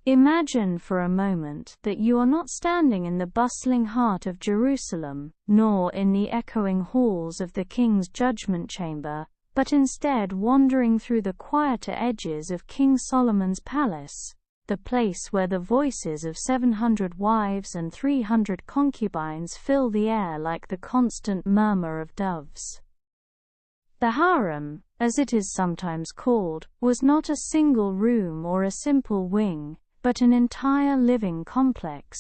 Imagine for a moment that you are not standing in the bustling heart of Jerusalem, nor in the echoing halls of the king's judgment chamber, but instead wandering through the quieter edges of King Solomon's palace, the place where the voices of 700 wives and 300 concubines fill the air like the constant murmur of doves. The harem, as it is sometimes called, was not a single room or a simple wing, but an entire living complex.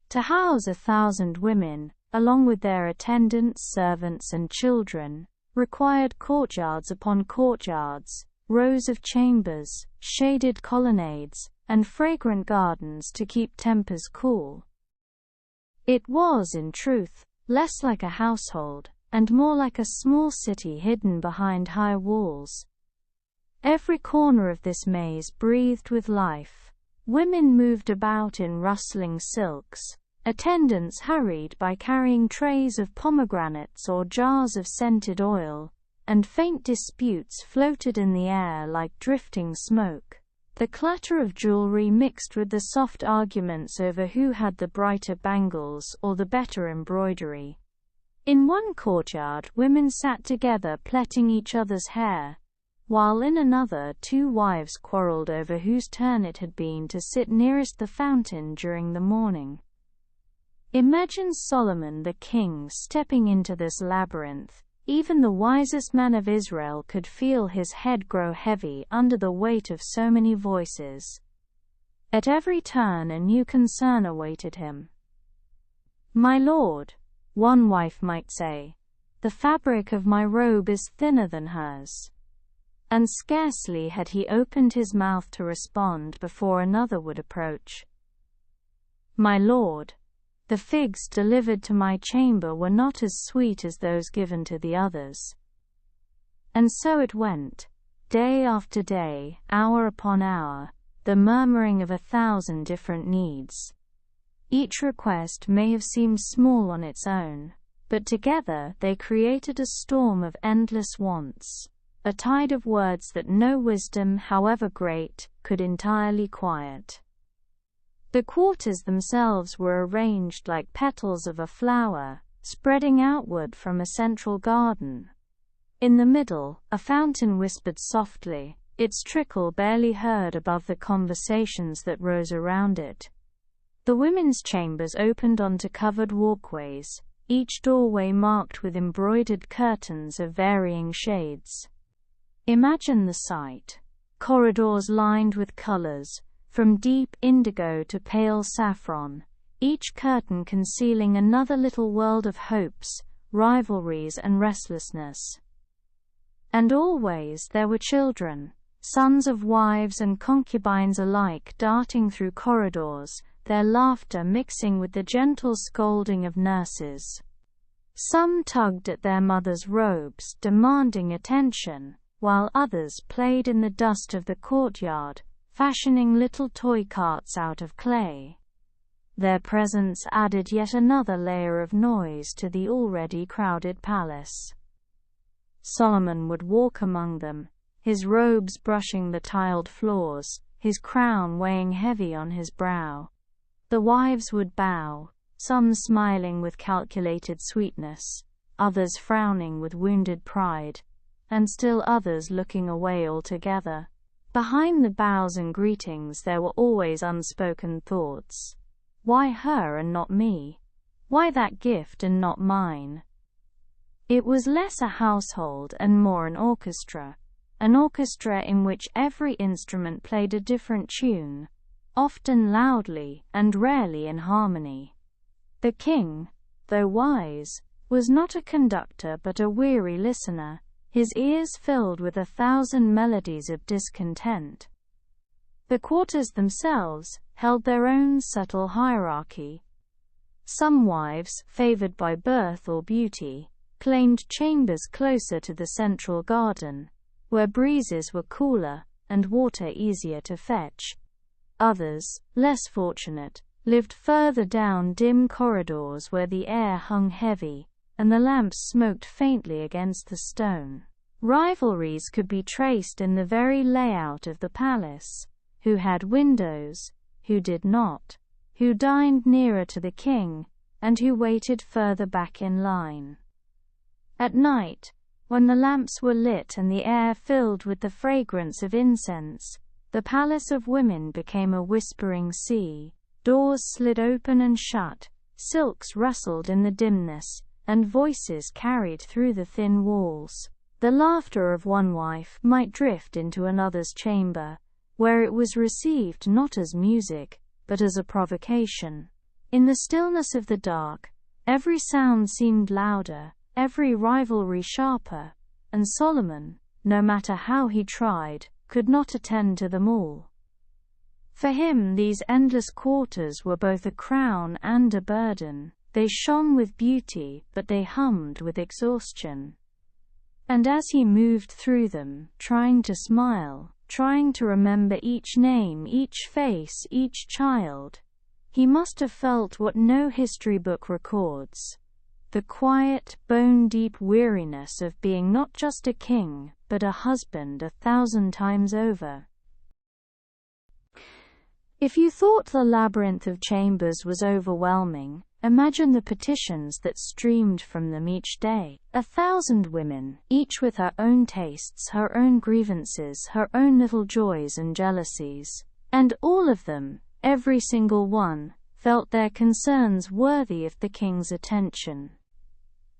To house 1,000 women, along with their attendants, servants, and children, required courtyards upon courtyards, rows of chambers, shaded colonnades, and fragrant gardens to keep tempers cool. It was, in truth, less like a household, and more like a small city hidden behind high walls. Every corner of this maze breathed with life. Women moved about in rustling silks, attendants hurried by carrying trays of pomegranates or jars of scented oil, and faint disputes floated in the air like drifting smoke. The clatter of jewelry mixed with the soft arguments over who had the brighter bangles or the better embroidery. In one courtyard, women sat together plaiting each other's hair, while in another 2 wives quarreled over whose turn it had been to sit nearest the fountain during the morning. Imagine Solomon the king stepping into this labyrinth. Even the wisest man of Israel could feel his head grow heavy under the weight of so many voices. At every turn a new concern awaited him. "My lord," one wife might say, "the fabric of my robe is thinner than hers." And scarcely had he opened his mouth to respond before another would approach. "My lord, the figs delivered to my chamber were not as sweet as those given to the others." And so it went, day after day, hour upon hour, the murmuring of 1,000 different needs. Each request may have seemed small on its own, but together they created a storm of endless wants, a tide of words that no wisdom, however great, could entirely quiet. The quarters themselves were arranged like petals of a flower, spreading outward from a central garden. In the middle, a fountain whispered softly, its trickle barely heard above the conversations that rose around it. The women's chambers opened onto covered walkways, each doorway marked with embroidered curtains of varying shades. Imagine the sight. Corridors lined with colors, from deep indigo to pale saffron, each curtain concealing another little world of hopes, rivalries, and restlessness. And always there were children, sons of wives and concubines alike, darting through corridors, their laughter mixing with the gentle scolding of nurses. Some tugged at their mothers' robes, demanding attention, while others played in the dust of the courtyard, fashioning little toy carts out of clay. Their presence added yet another layer of noise to the already crowded palace. Solomon would walk among them, his robes brushing the tiled floors, his crown weighing heavy on his brow. The wives would bow, some smiling with calculated sweetness, others frowning with wounded pride, and still others looking away altogether. Behind the bows and greetings there were always unspoken thoughts. Why her and not me? Why that gift and not mine? It was less a household and more an orchestra in which every instrument played a different tune, often loudly and rarely in harmony. The king, though wise, was not a conductor but a weary listener, his ears filled with 1,000 melodies of discontent. The quarters themselves held their own subtle hierarchy. Some wives, favored by birth or beauty, claimed chambers closer to the central garden, where breezes were cooler and water easier to fetch. Others, less fortunate, lived further down dim corridors where the air hung heavy, and the lamps smoked faintly against the stone. Rivalries could be traced in the very layout of the palace. who had windows, who did not, who dined nearer to the king, and who waited further back in line. At night, when the lamps were lit and the air filled with the fragrance of incense, the palace of women became a whispering sea. Doors slid open and shut, silks rustled in the dimness, and voices carried through the thin walls. The laughter of one wife might drift into another's chamber, where it was received not as music, but as a provocation. In the stillness of the dark, every sound seemed louder, every rivalry sharper, and Solomon, no matter how he tried, could not attend to them all. For him these endless quarters were both a crown and a burden. They shone with beauty, but they hummed with exhaustion. And as he moved through them, trying to smile, trying to remember each name, each face, each child, he must have felt what no history book records: the quiet, bone-deep weariness of being not just a king, but a husband 1,000 times over. If you thought the labyrinth of chambers was overwhelming, imagine the petitions that streamed from them each day. 1,000 women, each with her own tastes, her own grievances, her own little joys and jealousies. And all of them, every single one, felt their concerns worthy of the king's attention.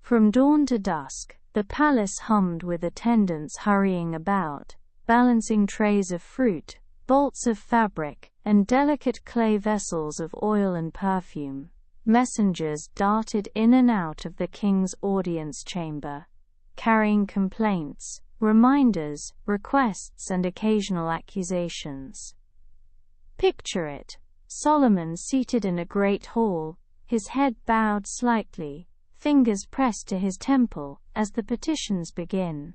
From dawn to dusk, the palace hummed with attendants hurrying about, balancing trays of fruit, bolts of fabric, and delicate clay vessels of oil and perfume. Messengers darted in and out of the king's audience chamber, carrying complaints, reminders, requests, and occasional accusations. Picture it: Solomon seated in a great hall, his head bowed slightly, fingers pressed to his temple, as the petitions begin.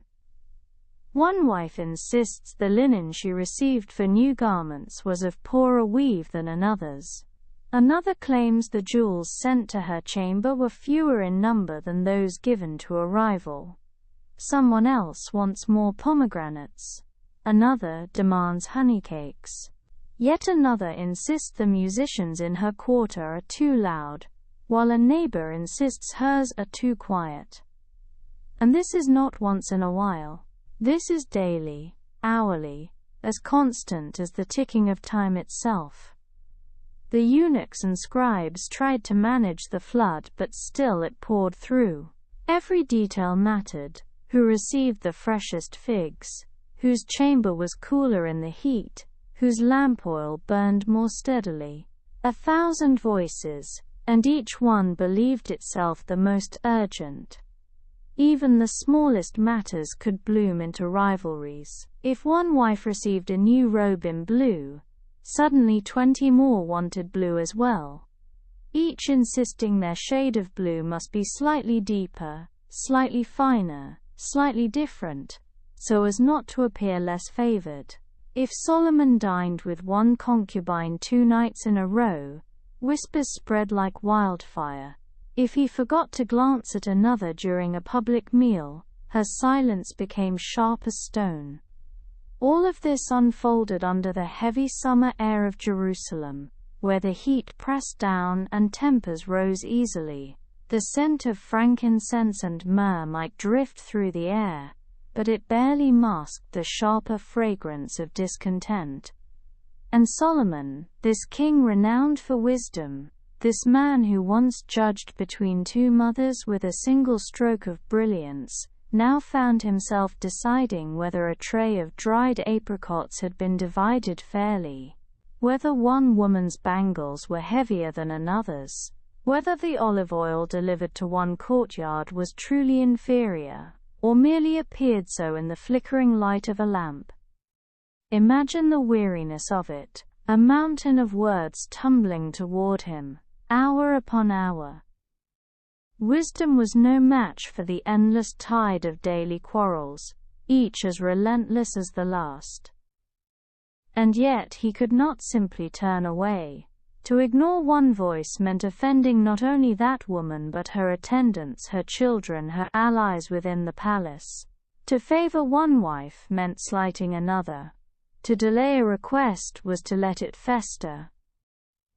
One wife insists the linen she received for new garments was of poorer weave than another's. Another claims the jewels sent to her chamber were fewer in number than those given to a rival. Someone else wants more pomegranates. Another demands honeycakes. Yet another insists the musicians in her quarter are too loud, while a neighbor insists hers are too quiet. And this is not once in a while. This is daily, hourly, as constant as the ticking of time itself. The eunuchs and scribes tried to manage the flood, but still it poured through. Every detail mattered: who received the freshest figs, whose chamber was cooler in the heat, whose lamp oil burned more steadily. 1,000 voices, and each one believed itself the most urgent. Even the smallest matters could bloom into rivalries. If one wife received a new robe in blue, suddenly 20 more wanted blue as well, each insisting their shade of blue must be slightly deeper, slightly finer, slightly different, so as not to appear less favored. If Solomon dined with one concubine 2 nights in a row, whispers spread like wildfire. If he forgot to glance at another during a public meal, her silence became sharp as stone. All of this unfolded under the heavy summer air of Jerusalem, where the heat pressed down and tempers rose easily. The scent of frankincense and myrrh might drift through the air, but it barely masked the sharper fragrance of discontent. And Solomon, this king renowned for wisdom, this man who once judged between 2 mothers with a single stroke of brilliance, now found himself deciding whether a tray of dried apricots had been divided fairly, whether one woman's bangles were heavier than another's, whether the olive oil delivered to one courtyard was truly inferior, or merely appeared so in the flickering light of a lamp. Imagine the weariness of it, a mountain of words tumbling toward him, hour upon hour. Wisdom was no match for the endless tide of daily quarrels, each as relentless as the last. And yet he could not simply turn away. To ignore one voice meant offending not only that woman but her attendants, her children, her allies within the palace. To favor one wife meant slighting another. To delay a request was to let it fester.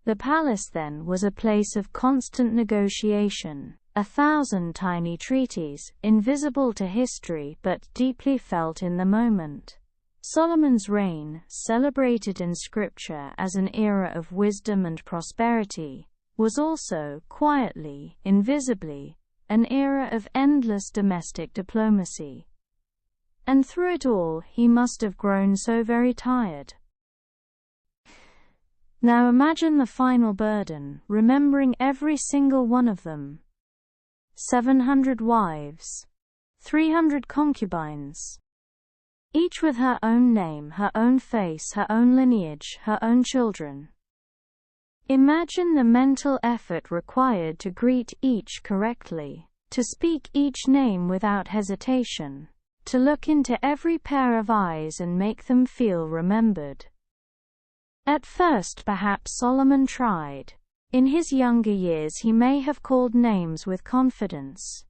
The palace then was a place of constant negotiation, 1,000 tiny treaties, invisible to history but deeply felt in the moment. Solomon's reign, celebrated in Scripture as an era of wisdom and prosperity, was also, quietly, invisibly, an era of endless domestic diplomacy. And through it all, he must have grown so very tired. Now imagine the final burden, remembering every single one of them. 700 wives. 300 concubines. Each with her own name, her own face, her own lineage, her own children. Imagine the mental effort required to greet each correctly, to speak each name without hesitation, to look into every pair of eyes and make them feel remembered. At first perhaps Solomon tried. In his younger years he may have called names with confidence.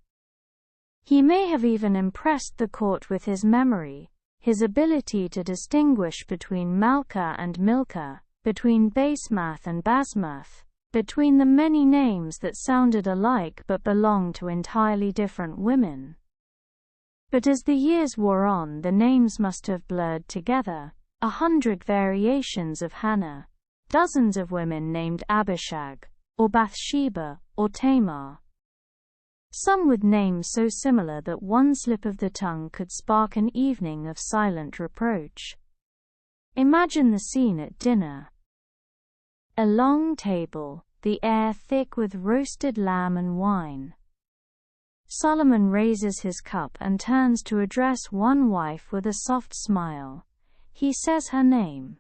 He may have even impressed the court with his memory, his ability to distinguish between Malka and Milka, between Basemath and Basmath, between the many names that sounded alike but belonged to entirely different women. But as the years wore on, the names must have blurred together. 100 variations of Hannah, dozens of women named Abishag, or Bathsheba, or Tamar. Some with names so similar that one slip of the tongue could spark an evening of silent reproach. Imagine the scene at dinner. A long table, the air thick with roasted lamb and wine. Solomon raises his cup and turns to address one wife with a soft smile. He says her name.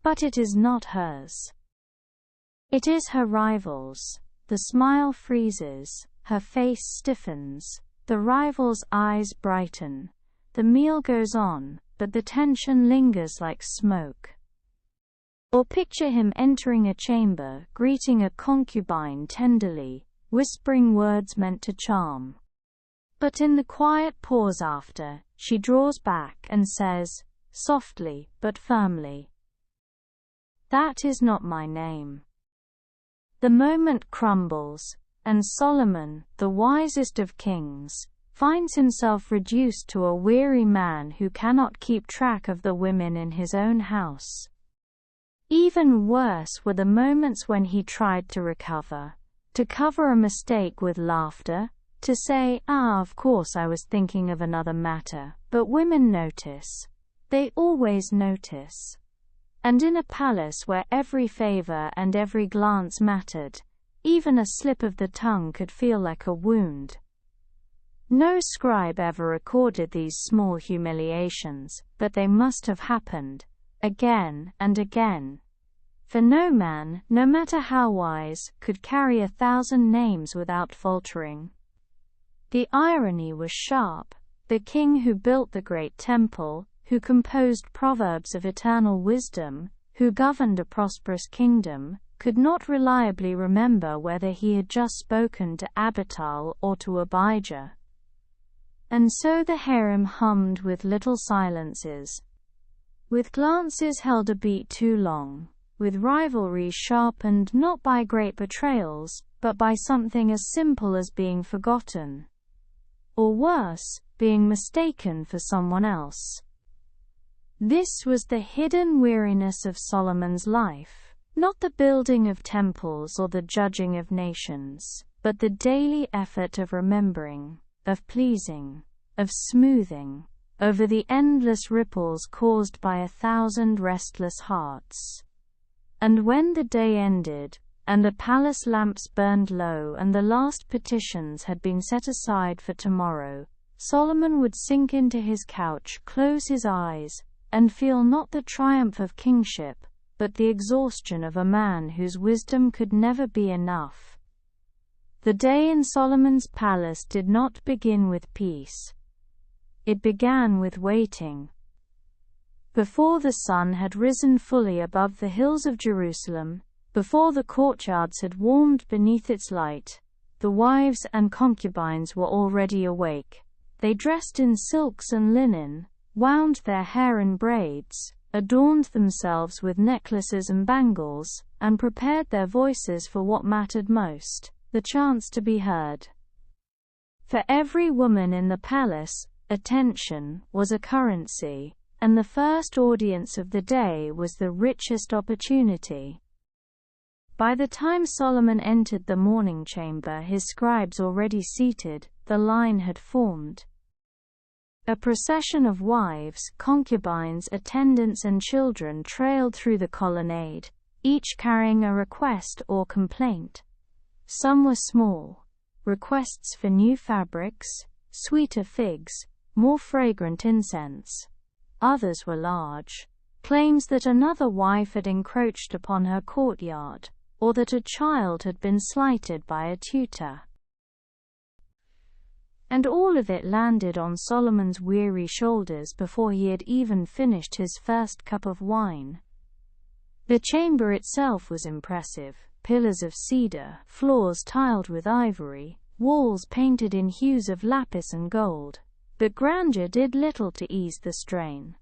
But it is not hers. It is her rival's. The smile freezes, her face stiffens, the rival's eyes brighten. The meal goes on, but the tension lingers like smoke. Or picture him entering a chamber, greeting a concubine tenderly, whispering words meant to charm. But in the quiet pause after, she draws back and says, softly but firmly, "That is not my name." The moment crumbles, and Solomon, the wisest of kings, finds himself reduced to a weary man who cannot keep track of the women in his own house. Even worse were the moments when he tried to recover, to cover a mistake with laughter, to say, of course I was thinking of another matter, but women notice. They always notice. And in a palace where every favor and every glance mattered, even a slip of the tongue could feel like a wound. No scribe ever recorded these small humiliations, but they must have happened, again and again. For no man, no matter how wise, could carry 1,000 names without faltering. The irony was sharp. The king who built the great temple, who composed proverbs of eternal wisdom, who governed a prosperous kingdom, could not reliably remember whether he had just spoken to Abital or to Abijah. And so the harem hummed with little silences, with glances held a beat too long, with rivalries sharpened not by great betrayals, but by something as simple as being forgotten. Or worse, being mistaken for someone else. This was the hidden weariness of Solomon's life, not the building of temples or the judging of nations, but the daily effort of remembering, of pleasing, of smoothing, over the endless ripples caused by 1,000 restless hearts. And when the day ended, and the palace lamps burned low and the last petitions had been set aside for tomorrow, Solomon would sink into his couch, close his eyes, and feel not the triumph of kingship, but the exhaustion of a man whose wisdom could never be enough. The day in Solomon's palace did not begin with peace. It began with waiting. Before the sun had risen fully above the hills of Jerusalem, before the courtyards had warmed beneath its light, the wives and concubines were already awake. They dressed in silks and linen, wound their hair in braids, adorned themselves with necklaces and bangles, and prepared their voices for what mattered most, the chance to be heard. For every woman in the palace, attention was a currency, and the first audience of the day was the richest opportunity. By the time Solomon entered the morning chamber, his scribes already seated, the line had formed. A procession of wives, concubines, attendants and children trailed through the colonnade, each carrying a request or complaint. Some were small, requests for new fabrics, sweeter figs, more fragrant incense. Others were large, claims that another wife had encroached upon her courtyard, or that a child had been slighted by a tutor. And all of it landed on Solomon's weary shoulders before he had even finished his first cup of wine. The chamber itself was impressive, pillars of cedar, floors tiled with ivory, walls painted in hues of lapis and gold. But grandeur did little to ease the strain.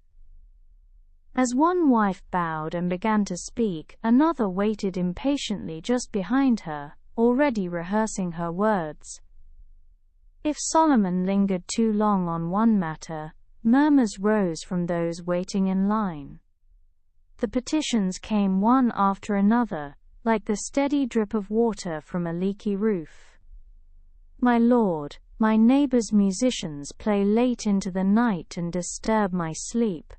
As one wife bowed and began to speak, another waited impatiently just behind her, already rehearsing her words. If Solomon lingered too long on one matter, murmurs rose from those waiting in line. The petitions came one after another, like the steady drip of water from a leaky roof. My lord, my neighbor's musicians play late into the night and disturb my sleep.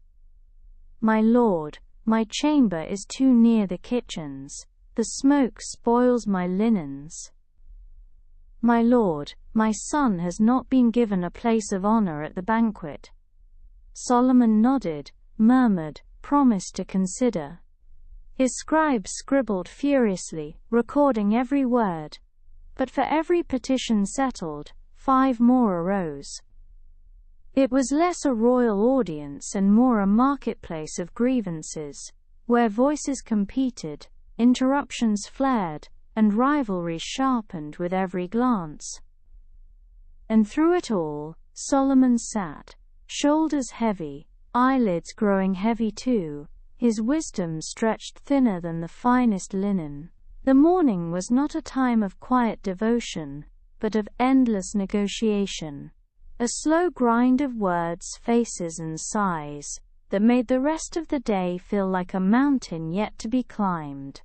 My lord, my chamber is too near the kitchens, the smoke spoils my linens. My lord, my son has not been given a place of honor at the banquet. Solomon nodded, murmured, promised to consider. His scribes scribbled furiously, recording every word. But for every petition settled, 5 more arose. It was less a royal audience and more a marketplace of grievances, where voices competed, interruptions flared, and rivalries sharpened with every glance. And through it all, Solomon sat, shoulders heavy, eyelids growing heavy too, his wisdom stretched thinner than the finest linen. The morning was not a time of quiet devotion, but of endless negotiation. A slow grind of words, faces and sighs, that made the rest of the day feel like a mountain yet to be climbed.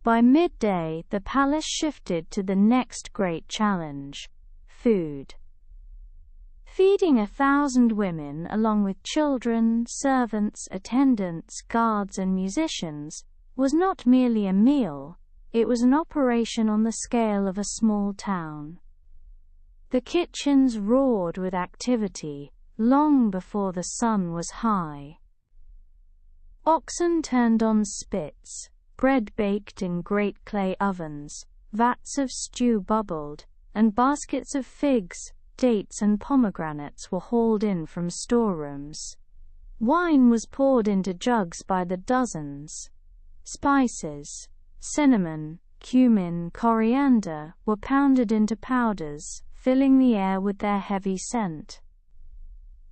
By midday, the palace shifted to the next great challenge: food. Feeding 1,000 women along with children, servants, attendants, guards and musicians was not merely a meal, it was an operation on the scale of a small town. The kitchens roared with activity, long before the sun was high. Oxen turned on spits, bread baked in great clay ovens, vats of stew bubbled, and baskets of figs, dates and pomegranates were hauled in from storerooms. Wine was poured into jugs by the dozens. Spices, cinnamon, cumin, coriander, were pounded into powders, filling the air with their heavy scent.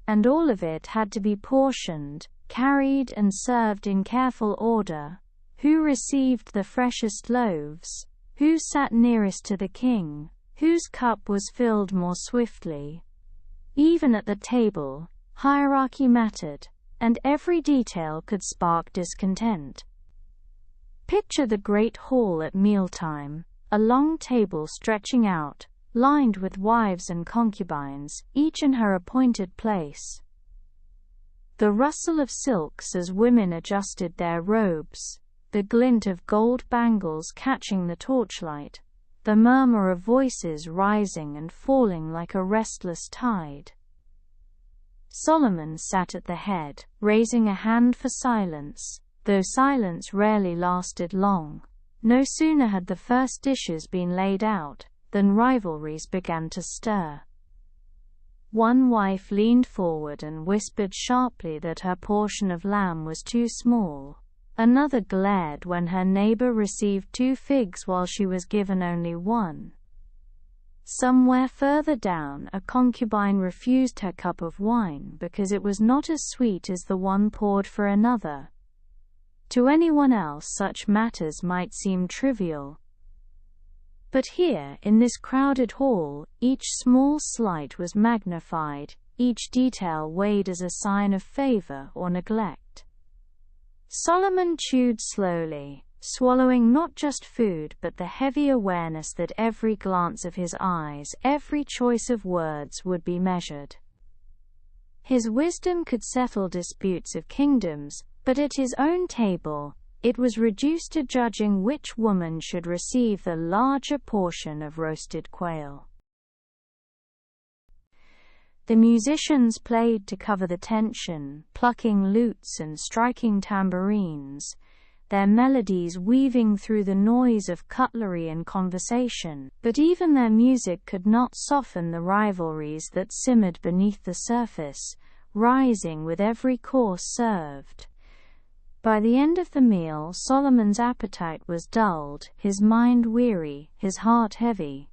And all of it had to be portioned, carried and served in careful order. Who received the freshest loaves? Who sat nearest to the king? Whose cup was filled more swiftly? Even at the table, hierarchy mattered, and every detail could spark discontent. Picture the great hall at mealtime, a long table stretching out, lined with wives and concubines, each in her appointed place. The rustle of silks as women adjusted their robes, the glint of gold bangles catching the torchlight, the murmur of voices rising and falling like a restless tide. Solomon sat at the head, raising a hand for silence, though silence rarely lasted long. No sooner had the first dishes been laid out, than rivalries began to stir. One wife leaned forward and whispered sharply that her portion of lamb was too small. Another glared when her neighbor received 2 figs while she was given only 1. Somewhere further down, a concubine refused her cup of wine because it was not as sweet as the one poured for another. To anyone else such matters might seem trivial. But here, in this crowded hall, each small slight was magnified, each detail weighed as a sign of favor or neglect. Solomon chewed slowly, swallowing not just food but the heavy awareness that every glance of his eyes, every choice of words would be measured. His wisdom could settle disputes of kingdoms, but at his own table, it was reduced to judging which woman should receive the larger portion of roasted quail. The musicians played to cover the tension, plucking lutes and striking tambourines, their melodies weaving through the noise of cutlery and conversation. But even their music could not soften the rivalries that simmered beneath the surface, rising with every course served. By the end of the meal, Solomon's appetite was dulled, his mind weary, his heart heavy.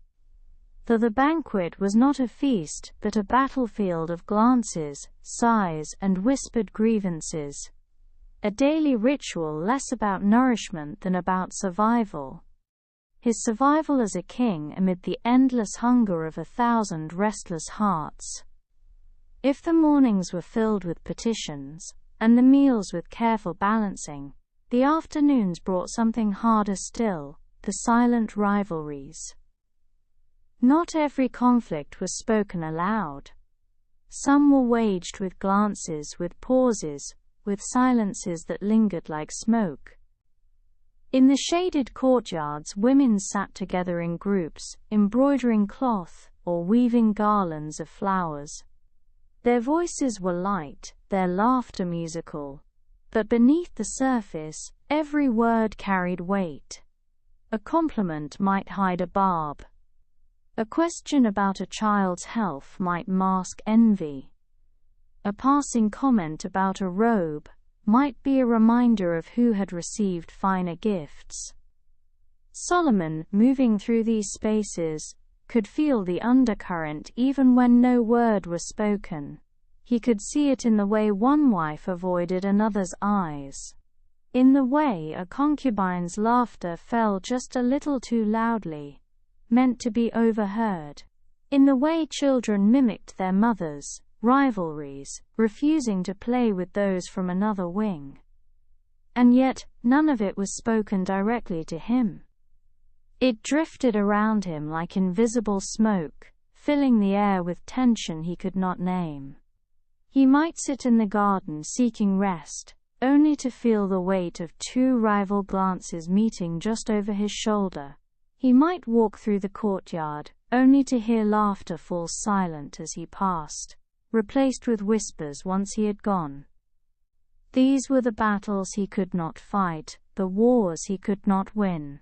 For the banquet was not a feast, but a battlefield of glances, sighs, and whispered grievances. A daily ritual less about nourishment than about survival. His survival as a king amid the endless hunger of 1,000 restless hearts. If the mornings were filled with petitions, and the meals with careful balancing, the afternoons brought something harder still, the silent rivalries. Not every conflict was spoken aloud. Some were waged with glances, with pauses, with silences that lingered like smoke. In the shaded courtyards, women sat together in groups, embroidering cloth, or weaving garlands of flowers. Their voices were light, their laughter musical. But beneath the surface, every word carried weight. A compliment might hide a barb. A question about a child's health might mask envy. A passing comment about a robe might be a reminder of who had received finer gifts. Solomon, moving through these spaces, could feel the undercurrent even when no word was spoken. He could see it in the way one wife avoided another's eyes. In the way a concubine's laughter fell just a little too loudly, meant to be overheard. In the way children mimicked their mothers, rivalries, refusing to play with those from another wing. And yet, none of it was spoken directly to him. It drifted around him like invisible smoke, filling the air with tension he could not name. He might sit in the garden seeking rest, only to feel the weight of two rival glances meeting just over his shoulder. He might walk through the courtyard, only to hear laughter fall silent as he passed, replaced with whispers once he had gone. These were the battles he could not fight, the wars he could not win.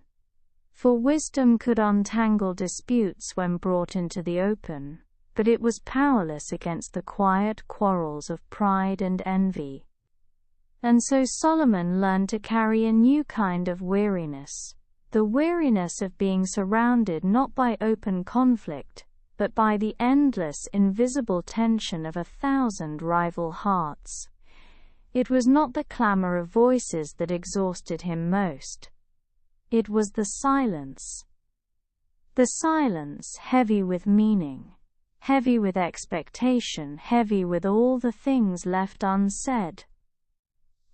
For wisdom could untangle disputes when brought into the open, but it was powerless against the quiet quarrels of pride and envy. And so Solomon learned to carry a new kind of weariness, the weariness of being surrounded not by open conflict, but by the endless, invisible tension of 1,000 rival hearts. It was not the clamor of voices that exhausted him most. It was the silence. The silence, heavy with meaning, heavy with expectation, heavy with all the things left unsaid.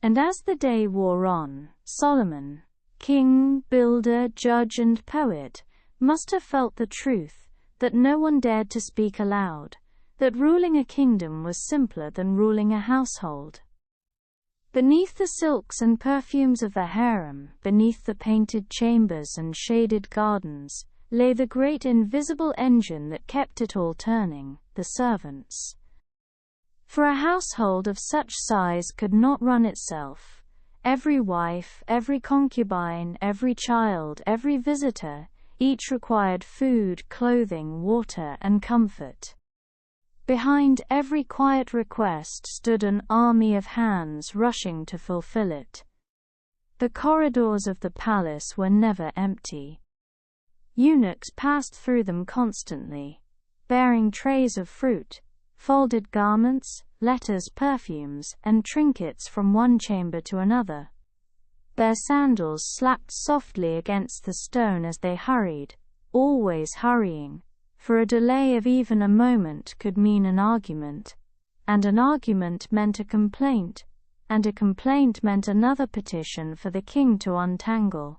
And as the day wore on, Solomon, king, builder, judge, and poet, must have felt the truth, that no one dared to speak aloud, that ruling a kingdom was simpler than ruling a household. Beneath the silks and perfumes of the harem, beneath the painted chambers and shaded gardens, lay the great invisible engine that kept it all turning, the servants. For a household of such size could not run itself. Every wife, every concubine, every child, every visitor, each required food, clothing, water, and comfort. Behind every quiet request stood an army of hands rushing to fulfill it. The corridors of the palace were never empty. Eunuchs passed through them constantly, bearing trays of fruit, folded garments, letters, perfumes, and trinkets from one chamber to another. Their sandals slapped softly against the stone as they hurried, always hurrying, for a delay of even a moment could mean an argument, and an argument meant a complaint, and a complaint meant another petition for the king to untangle.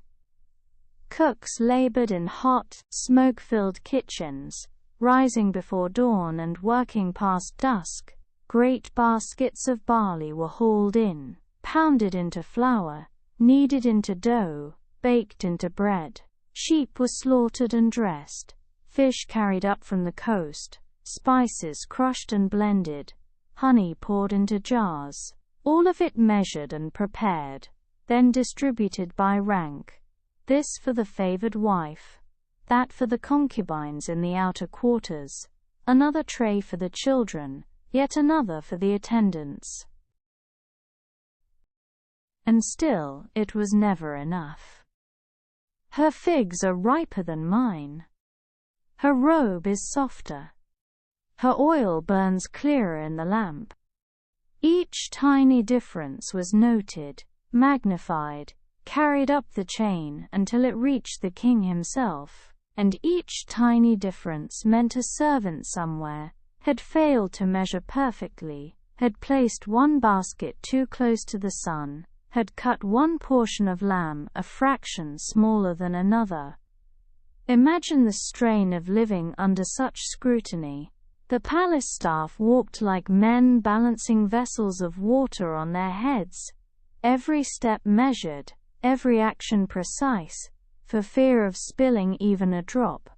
Cooks labored in hot, smoke-filled kitchens, rising before dawn and working past dusk. Great baskets of barley were hauled in, pounded into flour, kneaded into dough, baked into bread. Sheep were slaughtered and dressed, fish carried up from the coast, spices crushed and blended, honey poured into jars, all of it measured and prepared, then distributed by rank. This for the favored wife, that for the concubines in the outer quarters, another tray for the children, yet another for the attendants. And still, it was never enough. Her figs are riper than mine. Her robe is softer. Her oil burns clearer in the lamp. Each tiny difference was noted, magnified, carried up the chain until it reached the king himself, and each tiny difference meant a servant somewhere had failed to measure perfectly, had placed one basket too close to the sun, had cut one portion of lamb a fraction smaller than another. Imagine the strain of living under such scrutiny. The palace staff walked like men balancing vessels of water on their heads, every step measured, every action precise, for fear of spilling even a drop.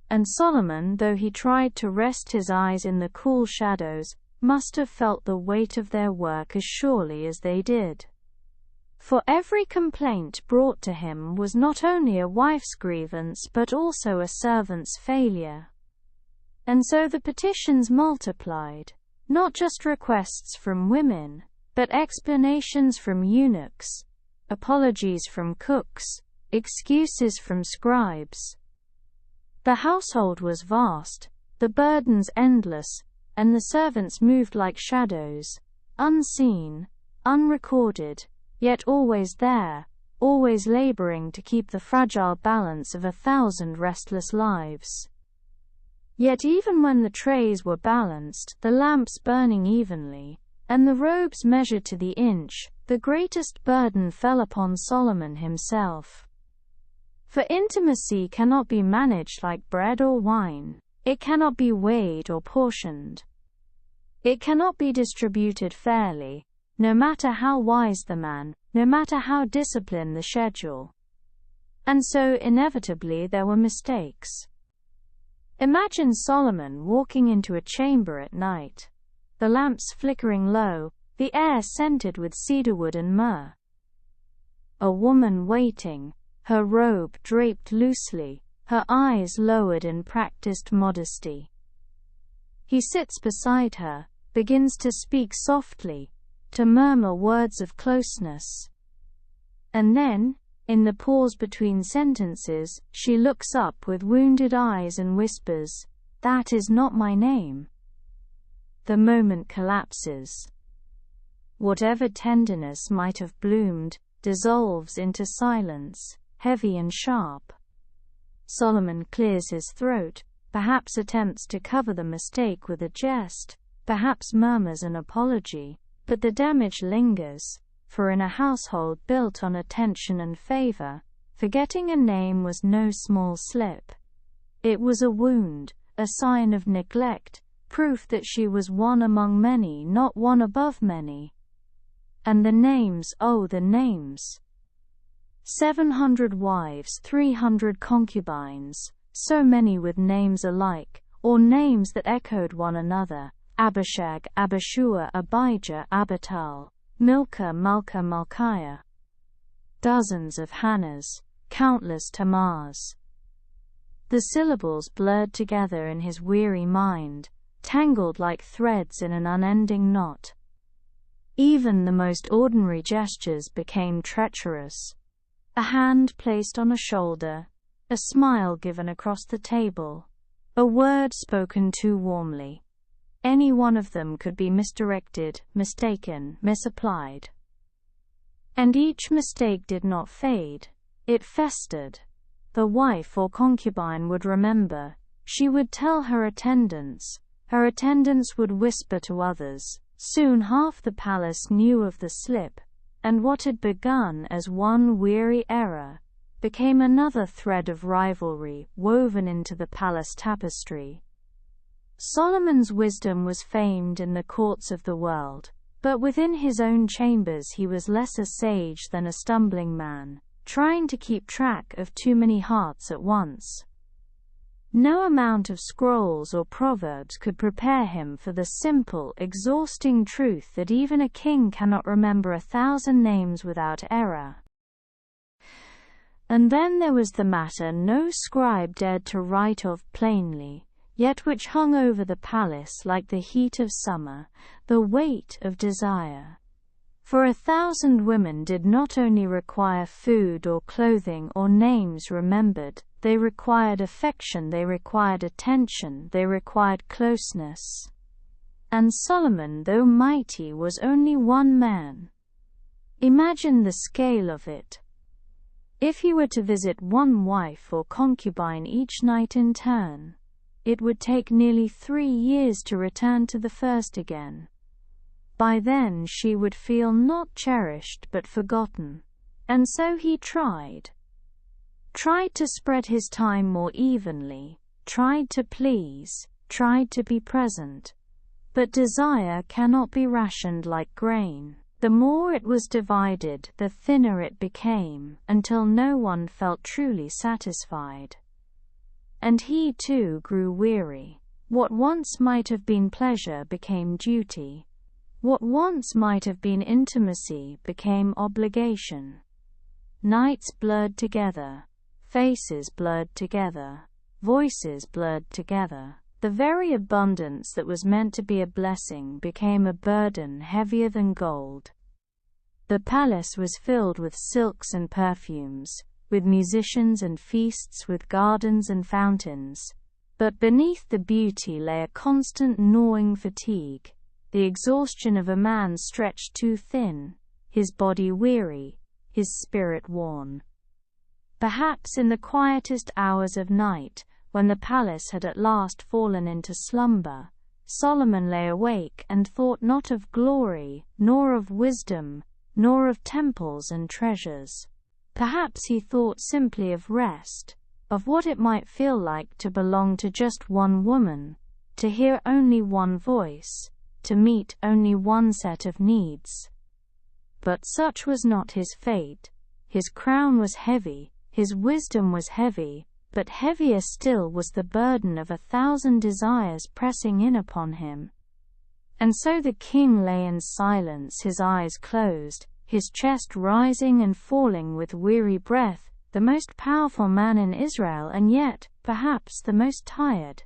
And Solomon, though he tried to rest his eyes in the cool shadows, must have felt the weight of their work as surely as they did. For every complaint brought to him was not only a wife's grievance but also a servant's failure. And so the petitions multiplied, not just requests from women, but explanations from eunuchs, apologies from cooks, excuses from scribes. The household was vast, the burdens endless, and the servants moved like shadows, unseen, unrecorded, yet always there, always laboring to keep the fragile balance of 1,000 restless lives. Yet even when the trays were balanced, the lamps burning evenly, and the robes measured to the inch, the greatest burden fell upon Solomon himself. For intimacy cannot be managed like bread or wine. It cannot be weighed or portioned. It cannot be distributed fairly, no matter how wise the man, no matter how disciplined the schedule. And so inevitably there were mistakes. Imagine Solomon walking into a chamber at night, the lamps flickering low, the air scented with cedarwood and myrrh. A woman waiting, her robe draped loosely, her eyes lowered in practiced modesty. He sits beside her, begins to speak softly, to murmur words of closeness. And then, in the pause between sentences, she looks up with wounded eyes and whispers, "That is not my name." The moment collapses. Whatever tenderness might have bloomed, dissolves into silence, heavy and sharp. Solomon clears his throat, perhaps attempts to cover the mistake with a jest, perhaps murmurs an apology, but the damage lingers, for in a household built on attention and favor, forgetting a name was no small slip. It was a wound, a sign of neglect, proof that she was one among many, not one above many. And the names, oh the names! 700 wives, 300 concubines, so many with names alike, or names that echoed one another, Abishag, Abishua, Abijah, Abital, Milcah, Malka, Malchiah. Dozens of Hannahs, countless Tamars. The syllables blurred together in his weary mind, tangled like threads in an unending knot. Even the most ordinary gestures became treacherous. A hand placed on a shoulder, a smile given across the table, a word spoken too warmly. Any one of them could be misdirected, mistaken, misapplied. And each mistake did not fade, it festered. The wife or concubine would remember, she would tell her attendants would whisper to others. Soon half the palace knew of the slip, and what had begun as one weary error became another thread of rivalry woven into the palace tapestry. Solomon's wisdom was famed in the courts of the world, but within his own chambers he was less a sage than a stumbling man, trying to keep track of too many hearts at once. No amount of scrolls or proverbs could prepare him for the simple, exhausting truth that even a king cannot remember 1,000 names without error. And then there was the matter no scribe dared to write of plainly, yet which hung over the palace like the heat of summer, the weight of desire. For 1,000 women did not only require food or clothing or names remembered, they required affection, they required attention, they required closeness. And Solomon, though mighty, was only one man. Imagine the scale of it. If he were to visit one wife or concubine each night in turn, it would take nearly 3 years to return to the first again. By then she would feel not cherished but forgotten. And so he tried to spread his time more evenly, tried to please, tried to be present. But desire cannot be rationed like grain. The more it was divided, the thinner it became, until no one felt truly satisfied. And he too grew weary. What once might have been pleasure became duty. What once might have been intimacy became obligation. Nights blurred together, faces blurred together, voices blurred together. The very abundance that was meant to be a blessing became a burden heavier than gold. The palace was filled with silks and perfumes, with musicians and feasts, with gardens and fountains. But beneath the beauty lay a constant gnawing fatigue, the exhaustion of a man stretched too thin, his body weary, his spirit worn. Perhaps in the quietest hours of night, when the palace had at last fallen into slumber, Solomon lay awake and thought not of glory, nor of wisdom, nor of temples and treasures. Perhaps he thought simply of rest, of what it might feel like to belong to just one woman, to hear only one voice, to meet only one set of needs. But such was not his fate. His crown was heavy, his wisdom was heavy, but heavier still was the burden of 1,000 desires pressing in upon him. And so the king lay in silence, his eyes closed, his chest rising and falling with weary breath, the most powerful man in Israel and yet, perhaps, the most tired.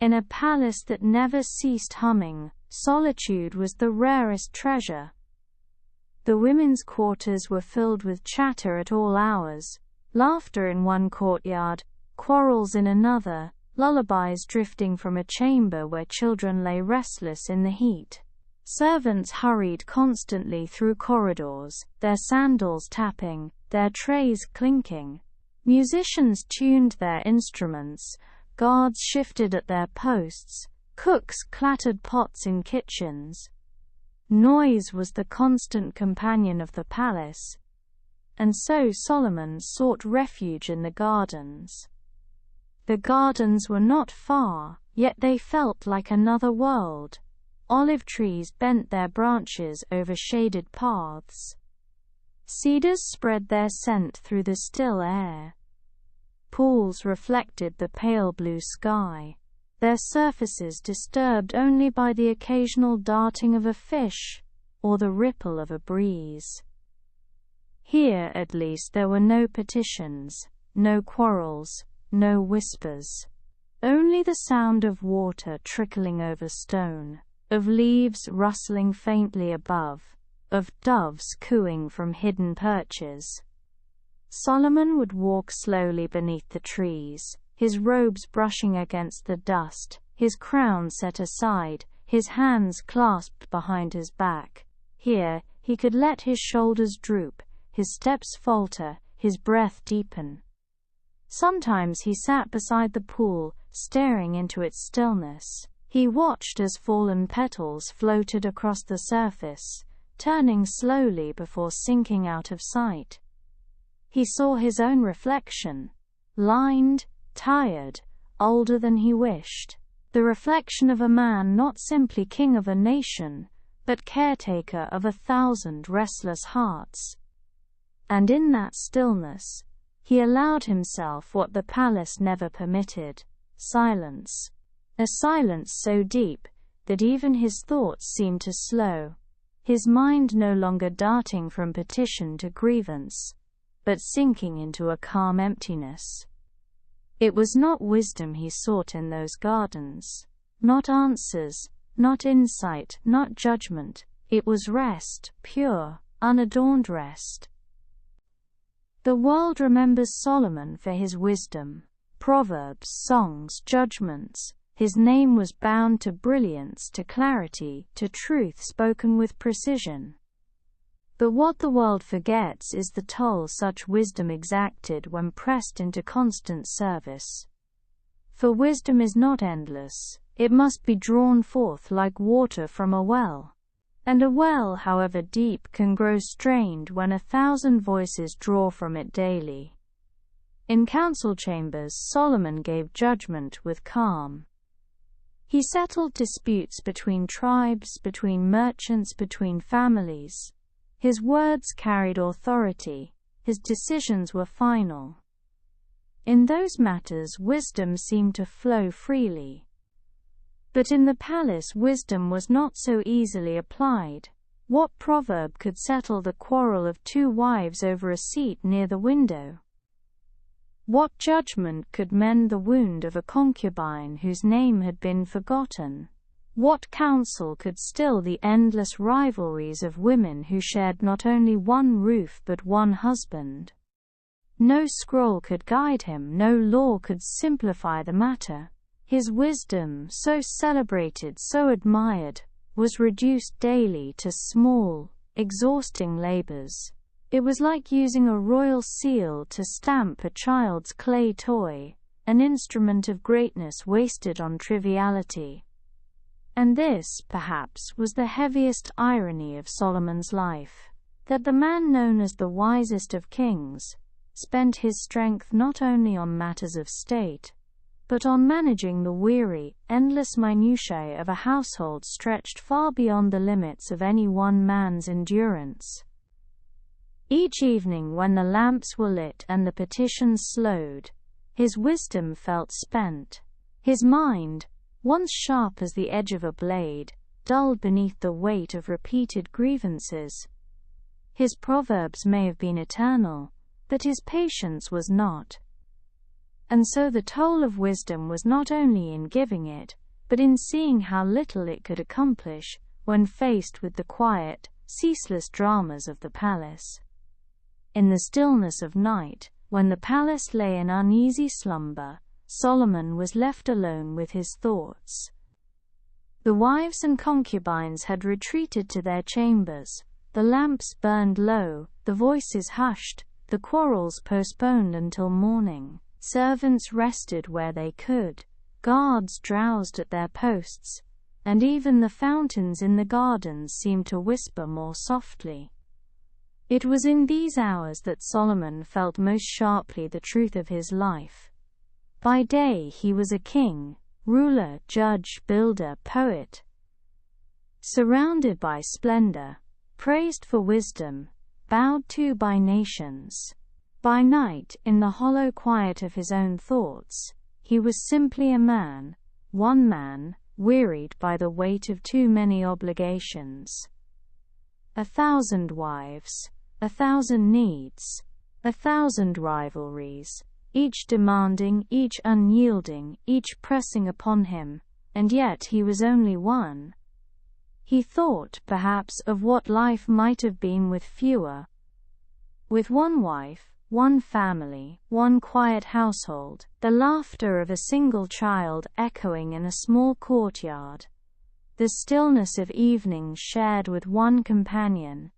In a palace that never ceased humming, solitude was the rarest treasure. The women's quarters were filled with chatter at all hours, laughter in one courtyard, quarrels in another, lullabies drifting from a chamber where children lay restless in the heat. Servants hurried constantly through corridors, their sandals tapping, their trays clinking. Musicians tuned their instruments, guards shifted at their posts, cooks clattered pots in kitchens. Noise was the constant companion of the palace. And so Solomon sought refuge in the gardens. The gardens were not far, yet they felt like another world. Olive trees bent their branches over shaded paths. Cedars spread their scent through the still air. Pools reflected the pale blue sky, their surfaces disturbed only by the occasional darting of a fish or the ripple of a breeze. Here, at least, there were no petitions, no quarrels, no whispers. Only the sound of water trickling over stone, of leaves rustling faintly above, of doves cooing from hidden perches. Solomon would walk slowly beneath the trees, his robes brushing against the dust, his crown set aside, his hands clasped behind his back. Here, he could let his shoulders droop, his steps falter, his breath deepen. Sometimes he sat beside the pool, staring into its stillness. He watched as fallen petals floated across the surface, turning slowly before sinking out of sight. He saw his own reflection, lined, tired, older than he wished. The reflection of a man not simply king of a nation, but caretaker of 1,000 restless hearts. And in that stillness, he allowed himself what the palace never permitted: silence. A silence so deep that even his thoughts seemed to slow, his mind no longer darting from petition to grievance, but sinking into a calm emptiness. It was not wisdom he sought in those gardens, not answers, not insight, not judgment. It was rest, pure, unadorned rest. The world remembers Solomon for his wisdom, proverbs, songs, judgments. His name was bound to brilliance, to clarity, to truth spoken with precision. But what the world forgets is the toll such wisdom exacted when pressed into constant service. For wisdom is not endless, it must be drawn forth like water from a well. And a well, however deep, can grow strained when 1,000 voices draw from it daily. In council chambers, Solomon gave judgment with calm. He settled disputes between tribes, between merchants, between families. His words carried authority, his decisions were final. In those matters, wisdom seemed to flow freely. But in the palace, wisdom was not so easily applied. What proverb could settle the quarrel of 2 wives over a seat near the window? What judgment could mend the wound of a concubine whose name had been forgotten? What counsel could still the endless rivalries of women who shared not only one roof but one husband? No scroll could guide him, no law could simplify the matter. His wisdom, so celebrated, so admired, was reduced daily to small, exhausting labors. It was like using a royal seal to stamp a child's clay toy, an instrument of greatness wasted on triviality. And this, perhaps, was the heaviest irony of Solomon's life, that the man known as the wisest of kings spent his strength not only on matters of state, but on managing the weary, endless minutiae of a household stretched far beyond the limits of any one man's endurance. Each evening when the lamps were lit and the petitions slowed, his wisdom felt spent. His mind, once sharp as the edge of a blade, dulled beneath the weight of repeated grievances. His proverbs may have been eternal, but his patience was not. And so the toll of wisdom was not only in giving it, but in seeing how little it could accomplish when faced with the quiet, ceaseless dramas of the palace. In the stillness of night, when the palace lay in uneasy slumber, Solomon was left alone with his thoughts. The wives and concubines had retreated to their chambers, the lamps burned low, the voices hushed, the quarrels postponed until morning. Servants rested where they could, guards drowsed at their posts, and even the fountains in the gardens seemed to whisper more softly. It was in these hours that Solomon felt most sharply the truth of his life. By day he was a king, ruler, judge, builder, poet. Surrounded by splendor, praised for wisdom, bowed to by nations. By night, in the hollow quiet of his own thoughts, he was simply a man, one man, wearied by the weight of too many obligations. 1,000 wives, 1,000 needs, 1,000 rivalries, each demanding, each unyielding, each pressing upon him, and yet he was only one. He thought, perhaps, of what life might have been with fewer. With one wife, one family, one quiet household, the laughter of a single child echoing in a small courtyard, the stillness of evenings shared with one companion,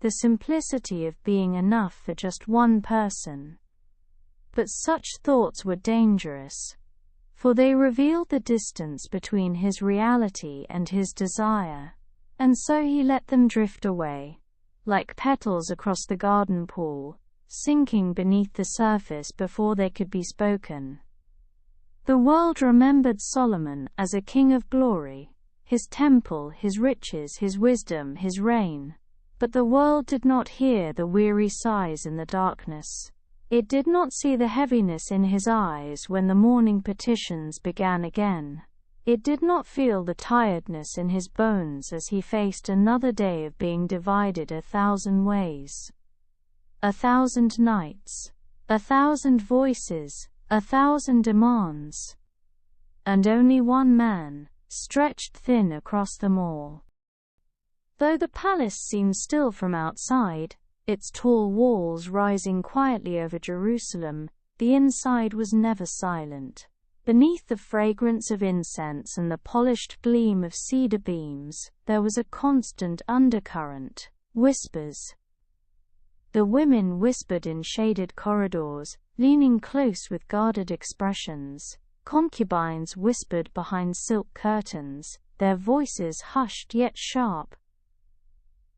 the simplicity of being enough for just one person. But such thoughts were dangerous, for they revealed the distance between his reality and his desire, and so he let them drift away, like petals across the garden pool, sinking beneath the surface before they could be spoken. The world remembered Solomon as a king of glory, his temple, his riches, his wisdom, his reign. But the world did not hear the weary sighs in the darkness. It did not see the heaviness in his eyes when the morning petitions began again. It did not feel the tiredness in his bones as he faced another day of being divided 1,000 ways. 1,000 nights, 1,000 voices, 1,000 demands. And only one man, stretched thin across them all. Though the palace seemed still from outside, its tall walls rising quietly over Jerusalem, the inside was never silent. Beneath the fragrance of incense and the polished gleam of cedar beams, there was a constant undercurrent: whispers. The women whispered in shaded corridors, leaning close with guarded expressions. Concubines whispered behind silk curtains, their voices hushed yet sharp.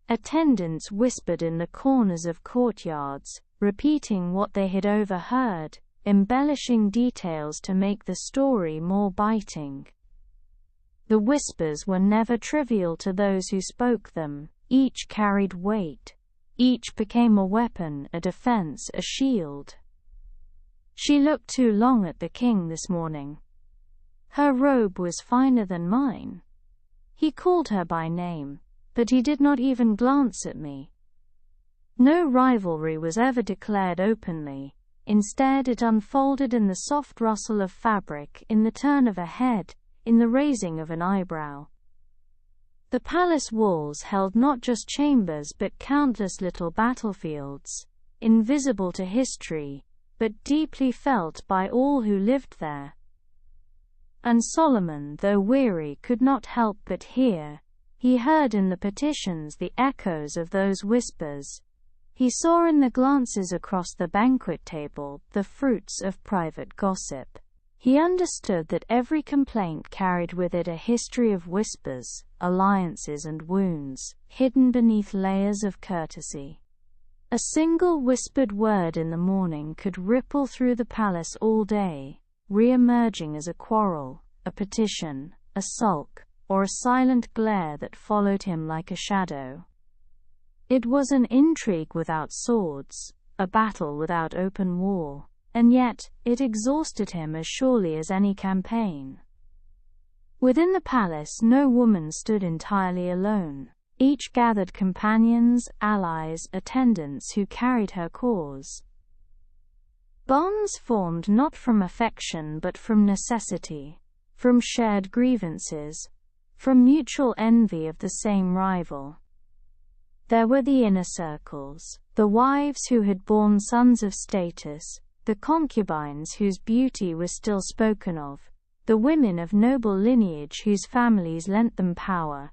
Attendants whispered in the corners of courtyards, repeating what they had overheard, embellishing details to make the story more biting. The whispers were never trivial to those who spoke them. Each carried weight. Each became a weapon, a defense, a shield. She looked too long at the king this morning. Her robe was finer than mine. He called her by name, but he did not even glance at me. No rivalry was ever declared openly. Instead, it unfolded in the soft rustle of fabric, in the turn of a head, in the raising of an eyebrow. The palace walls held not just chambers but countless little battlefields, invisible to history, but deeply felt by all who lived there. And Solomon, though weary, could not help but hear. He heard in the petitions the echoes of those whispers. He saw in the glances across the banquet table the fruits of private gossip. He understood that every complaint carried with it a history of whispers, alliances and wounds, hidden beneath layers of courtesy. A single whispered word in the morning could ripple through the palace all day, re-emerging as a quarrel, a petition, a sulk, or a silent glare that followed him like a shadow. It was an intrigue without swords, a battle without open war, and yet, it exhausted him as surely as any campaign. Within the palace no woman stood entirely alone. Each gathered companions, allies, attendants who carried her cause. Bonds formed not from affection but from necessity, from shared grievances, from mutual envy of the same rival. There were the inner circles, the wives who had borne sons of status, the concubines whose beauty was still spoken of, the women of noble lineage whose families lent them power.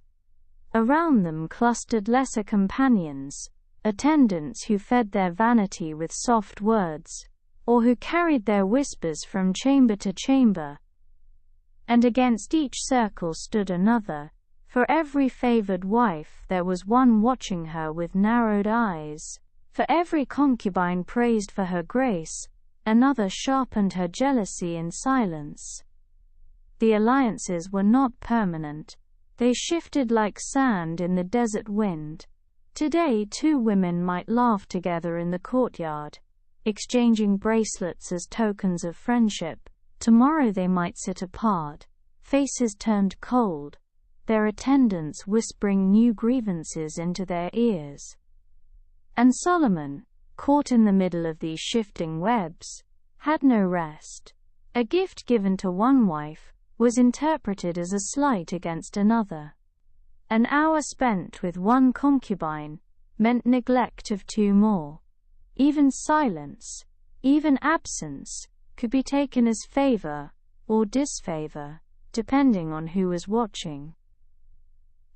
Around them clustered lesser companions, attendants who fed their vanity with soft words, or who carried their whispers from chamber to chamber. And against each circle stood another. For every favored wife there was one watching her with narrowed eyes. For every concubine praised for her grace, another sharpened her jealousy in silence. The alliances were not permanent. They shifted like sand in the desert wind. Today 2 women might laugh together in the courtyard, exchanging bracelets as tokens of friendship. Tomorrow they might sit apart, faces turned cold, their attendants whispering new grievances into their ears. And Solomon, caught in the middle of these shifting webs, had no rest. A gift given to one wife was interpreted as a slight against another. An hour spent with one concubine meant neglect of 2 more. Even silence, even absence, could be taken as favor or disfavor, depending on who was watching.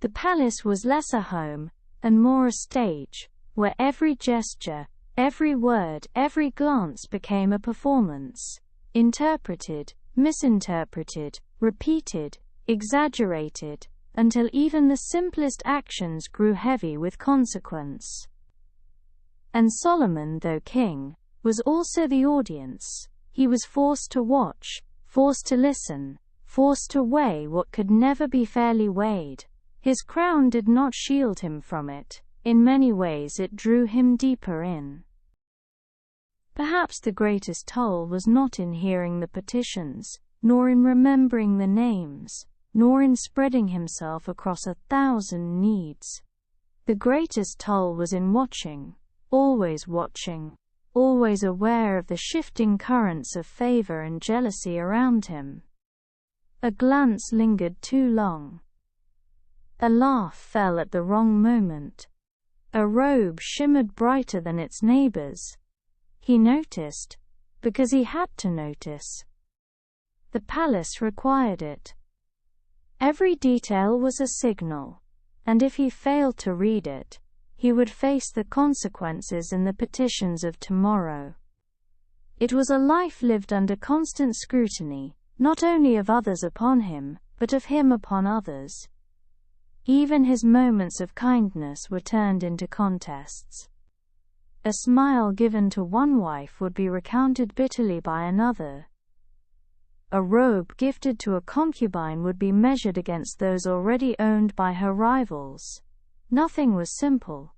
The palace was less a home and more a stage, where every gesture, every word, every glance became a performance, interpreted, misinterpreted, repeated, exaggerated, until even the simplest actions grew heavy with consequence. And Solomon, though king, was also the audience. He was forced to watch, forced to listen, forced to weigh what could never be fairly weighed. His crown did not shield him from it. In many ways it drew him deeper in. Perhaps the greatest toll was not in hearing the petitions, nor in remembering the names, nor in spreading himself across 1,000 needs. The greatest toll was in watching, always aware of the shifting currents of favor and jealousy around him. A glance lingered too long. A laugh fell at the wrong moment. A robe shimmered brighter than its neighbors. He noticed, because he had to notice. The palace required it. Every detail was a signal, and if he failed to read it, he would face the consequences in the petitions of tomorrow. It was a life lived under constant scrutiny, not only of others upon him, but of him upon others. Even his moments of kindness were turned into contests. A smile given to one wife would be recounted bitterly by another. A robe gifted to a concubine would be measured against those already owned by her rivals. Nothing was simple.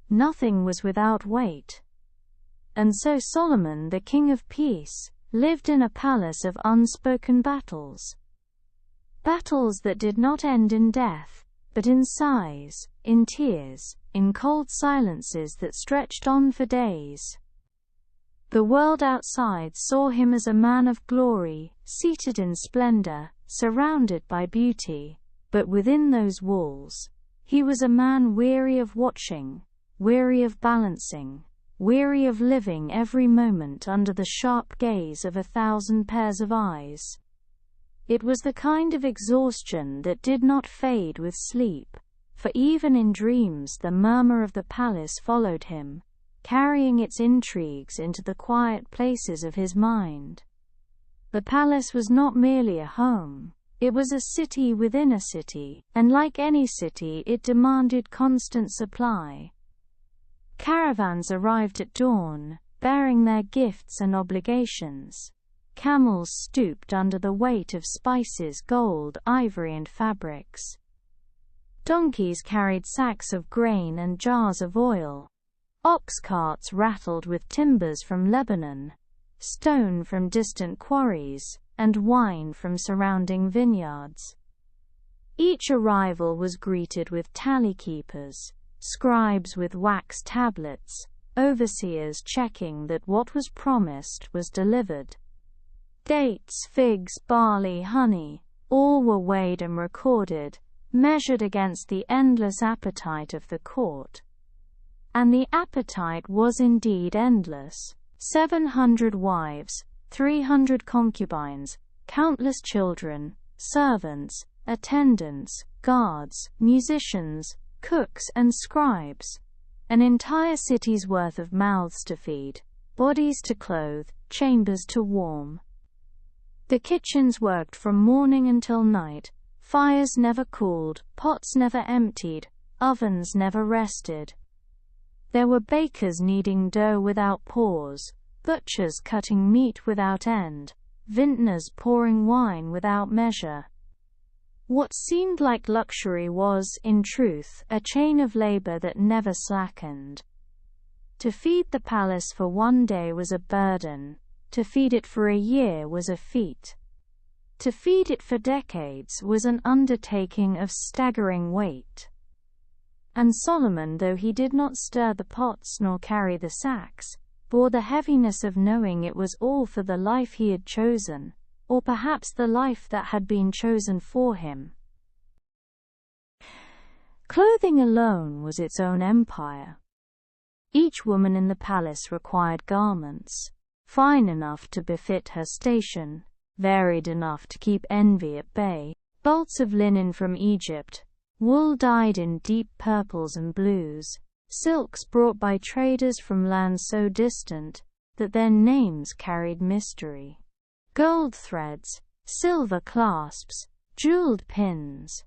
Nothing was without weight. And so Solomon, the king of peace, lived in a palace of unspoken battles. Battles that did not end in death, but in sighs, in tears, in cold silences that stretched on for days. The world outside saw him as a man of glory, seated in splendor, surrounded by beauty, but within those walls, he was a man weary of watching, weary of balancing, weary of living every moment under the sharp gaze of 1,000 pairs of eyes. It was the kind of exhaustion that did not fade with sleep, for even in dreams the murmur of the palace followed him, carrying its intrigues into the quiet places of his mind. The palace was not merely a home, it was a city within a city, and like any city it demanded constant supply. Caravans arrived at dawn, bearing their gifts and obligations. Camels stooped under the weight of spices, gold, ivory, and fabrics. Donkeys carried sacks of grain and jars of oil. Ox carts rattled with timbers from Lebanon, stone from distant quarries, and wine from surrounding vineyards. Each arrival was greeted with tally keepers, scribes with wax tablets, overseers checking that what was promised was delivered. Dates, figs, barley, honey, all were weighed and recorded, measured against the endless appetite of the court. And the appetite was indeed endless. 700 wives, 300 concubines, countless children, servants, attendants, guards, musicians, cooks and scribes. An entire city's worth of mouths to feed, bodies to clothe, chambers to warm. The kitchens worked from morning until night, fires never cooled, pots never emptied, ovens never rested. There were bakers kneading dough without pause, butchers cutting meat without end, vintners pouring wine without measure. What seemed like luxury was, in truth, a chain of labor that never slackened. To feed the palace for one day was a burden. To feed it for a year was a feat. To feed it for decades was an undertaking of staggering weight. And Solomon, though he did not stir the pots nor carry the sacks, bore the heaviness of knowing it was all for the life he had chosen, or perhaps the life that had been chosen for him. Clothing alone was its own empire. Each woman in the palace required garments, fine enough to befit her station, varied enough to keep envy at bay. Bolts of linen from Egypt, wool dyed in deep purples and blues, silks brought by traders from lands so distant that their names carried mystery. Gold threads, silver clasps, jeweled pins.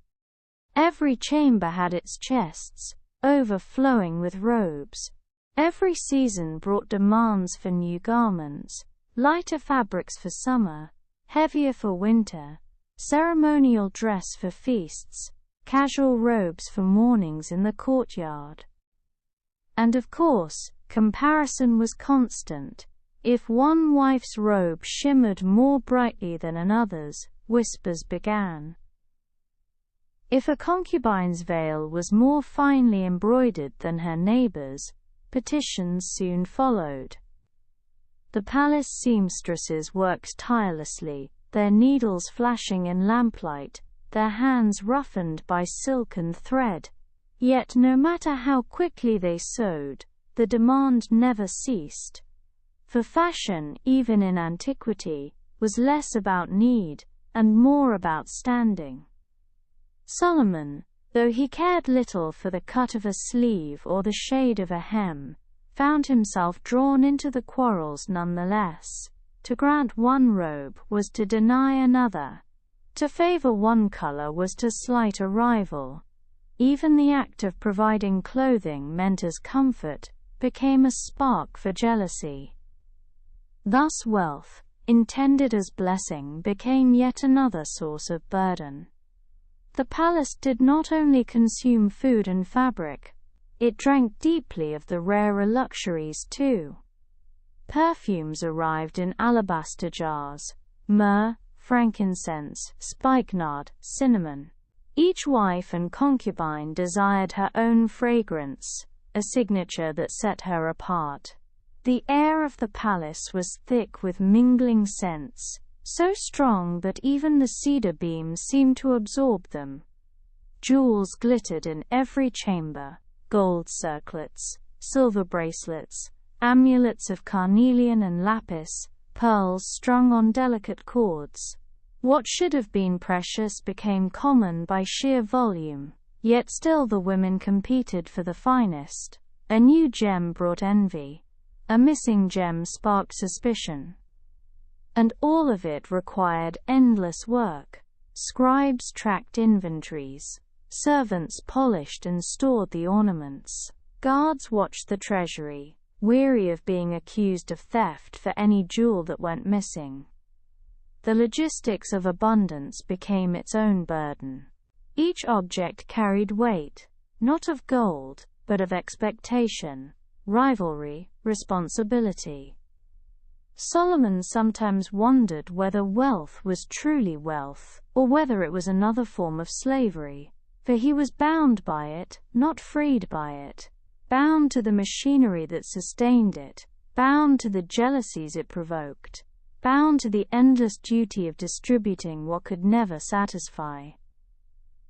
Every chamber had its chests, overflowing with robes. Every season brought demands for new garments, lighter fabrics for summer, heavier for winter, ceremonial dress for feasts, casual robes for mornings in the courtyard. And of course, comparison was constant. If one wife's robe shimmered more brightly than another's, whispers began. If a concubine's veil was more finely embroidered than her neighbor's, petitions soon followed. The palace seamstresses worked tirelessly, their needles flashing in lamplight, their hands roughened by silk and thread. Yet no matter how quickly they sewed, the demand never ceased. For fashion, even in antiquity, was less about need, and more about standing. Solomon, though he cared little for the cut of a sleeve or the shade of a hem, found himself drawn into the quarrels nonetheless. To grant one robe was to deny another. To favor one color was to slight a rival. Even the act of providing clothing meant as comfort became a spark for jealousy. Thus wealth, intended as blessing, became yet another source of burden. The palace did not only consume food and fabric, it drank deeply of the rarer luxuries too. Perfumes arrived in alabaster jars, myrrh, frankincense, spikenard, cinnamon. Each wife and concubine desired her own fragrance, a signature that set her apart. The air of the palace was thick with mingling scents, so strong that even the cedar beams seemed to absorb them. Jewels glittered in every chamber, gold circlets, silver bracelets, amulets of carnelian and lapis, pearls strung on delicate cords. What should have been precious became common by sheer volume, yet still the women competed for the finest. A new gem brought envy. A missing gem sparked suspicion. And all of it required endless work. Scribes tracked inventories. Servants polished and stored the ornaments. Guards watched the treasury, weary of being accused of theft for any jewel that went missing. The logistics of abundance became its own burden. Each object carried weight, not of gold, but of expectation, rivalry, responsibility. Solomon sometimes wondered whether wealth was truly wealth, or whether it was another form of slavery, for he was bound by it, not freed by it. Bound to the machinery that sustained it, bound to the jealousies it provoked, bound to the endless duty of distributing what could never satisfy.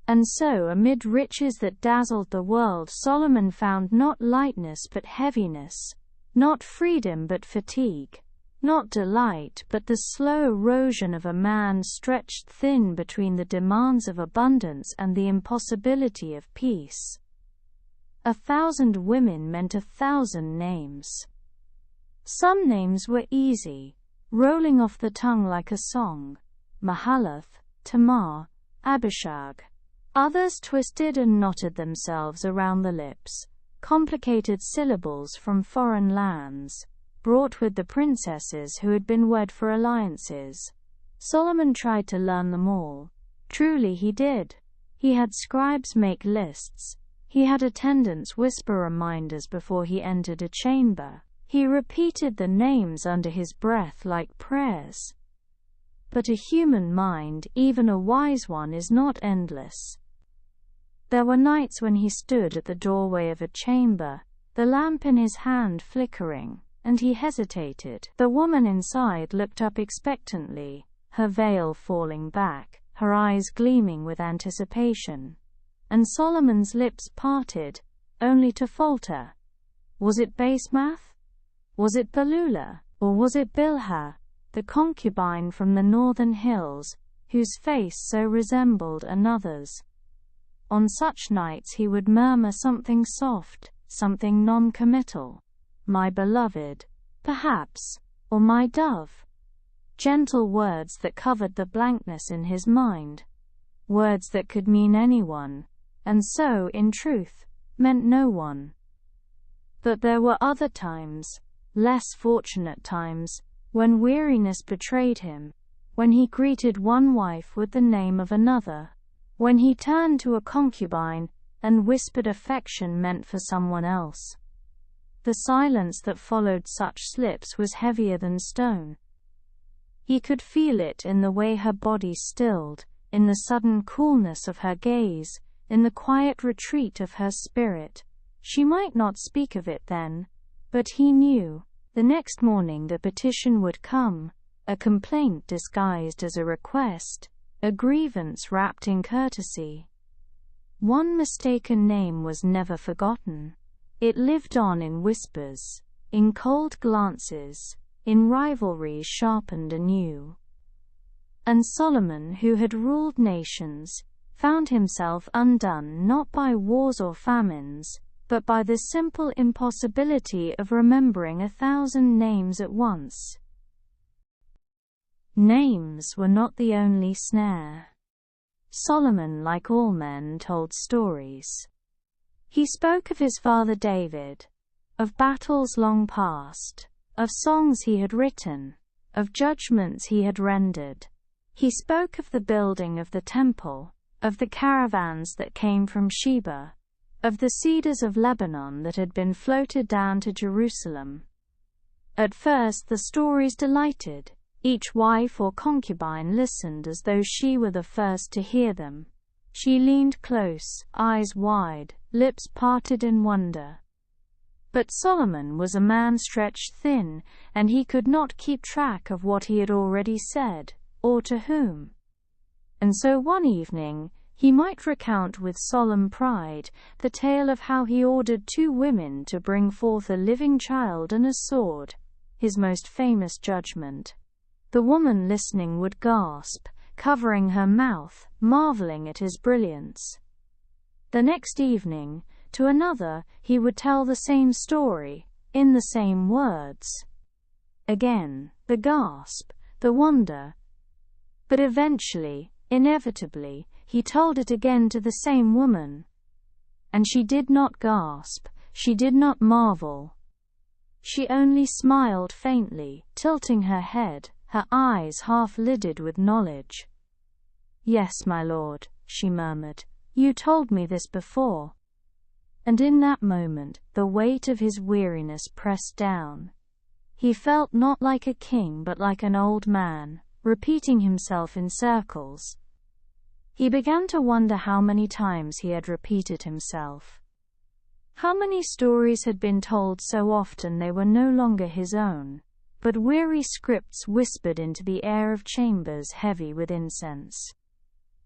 And so, amid riches that dazzled the world, Solomon found not lightness but heaviness, not freedom but fatigue, not delight but the slow erosion of a man stretched thin between the demands of abundance and the impossibility of peace. 1,000 women meant 1,000 names. Some names were easy, rolling off the tongue like a song: Mahalath, Tamar, Abishag. Others twisted and knotted themselves around the lips, complicated syllables from foreign lands, brought with the princesses who had been wed for alliances. Solomon tried to learn them all. Truly he did. He had scribes make lists. He had attendants whisper reminders before he entered a chamber. He repeated the names under his breath like prayers. But a human mind, even a wise one, is not endless. There were nights when he stood at the doorway of a chamber, the lamp in his hand flickering, and he hesitated. The woman inside looked up expectantly, her veil falling back, her eyes gleaming with anticipation. And Solomon's lips parted, only to falter. Was it Basemath? Was it Balula? Or was it Bilhah, the concubine from the northern hills, whose face so resembled another's? On such nights he would murmur something soft, something non-committal. My beloved, perhaps, or my dove. Gentle words that covered the blankness in his mind. Words that could mean anyone, and so, in truth, meant no one. But there were other times, less fortunate times, when weariness betrayed him, when he greeted one wife with the name of another, when he turned to a concubine and whispered affection meant for someone else. The silence that followed such slips was heavier than stone. He could feel it in the way her body stilled, in the sudden coolness of her gaze, in the quiet retreat of her spirit. She might not speak of it then, but he knew. The next morning the petition would come, a complaint disguised as a request, a grievance wrapped in courtesy. One mistaken name was never forgotten. It lived on in whispers, in cold glances, in rivalries sharpened anew. And Solomon, who had ruled nations, found himself undone not by wars or famines, but by the simple impossibility of remembering 1,000 names at once. Names were not the only snare. Solomon, like all men, told stories. He spoke of his father David, of battles long past, of songs he had written, of judgments he had rendered. He spoke of the building of the temple, of the caravans that came from Sheba, of the cedars of Lebanon that had been floated down to Jerusalem. At first the stories delighted. Each wife or concubine listened as though she were the first to hear them. She leaned close, eyes wide, lips parted in wonder. But Solomon was a man stretched thin, and he could not keep track of what he had already said, or to whom. And so one evening, he might recount with solemn pride the tale of how he ordered 2 women to bring forth a living child and a sword, his most famous judgment. The woman listening would gasp, covering her mouth, marveling at his brilliance. The next evening, to another, he would tell the same story, in the same words. Again, the gasp, the wonder. But eventually, inevitably, he told it again to the same woman. And she did not gasp, she did not marvel. She only smiled faintly, tilting her head, her eyes half-lidded with knowledge. Yes, my lord, she murmured, you told me this before. And in that moment, the weight of his weariness pressed down. He felt not like a king but like an old man, repeating himself in circles. He began to wonder how many times he had repeated himself. How many stories had been told so often they were no longer his own, but weary scripts whispered into the air of chambers heavy with incense.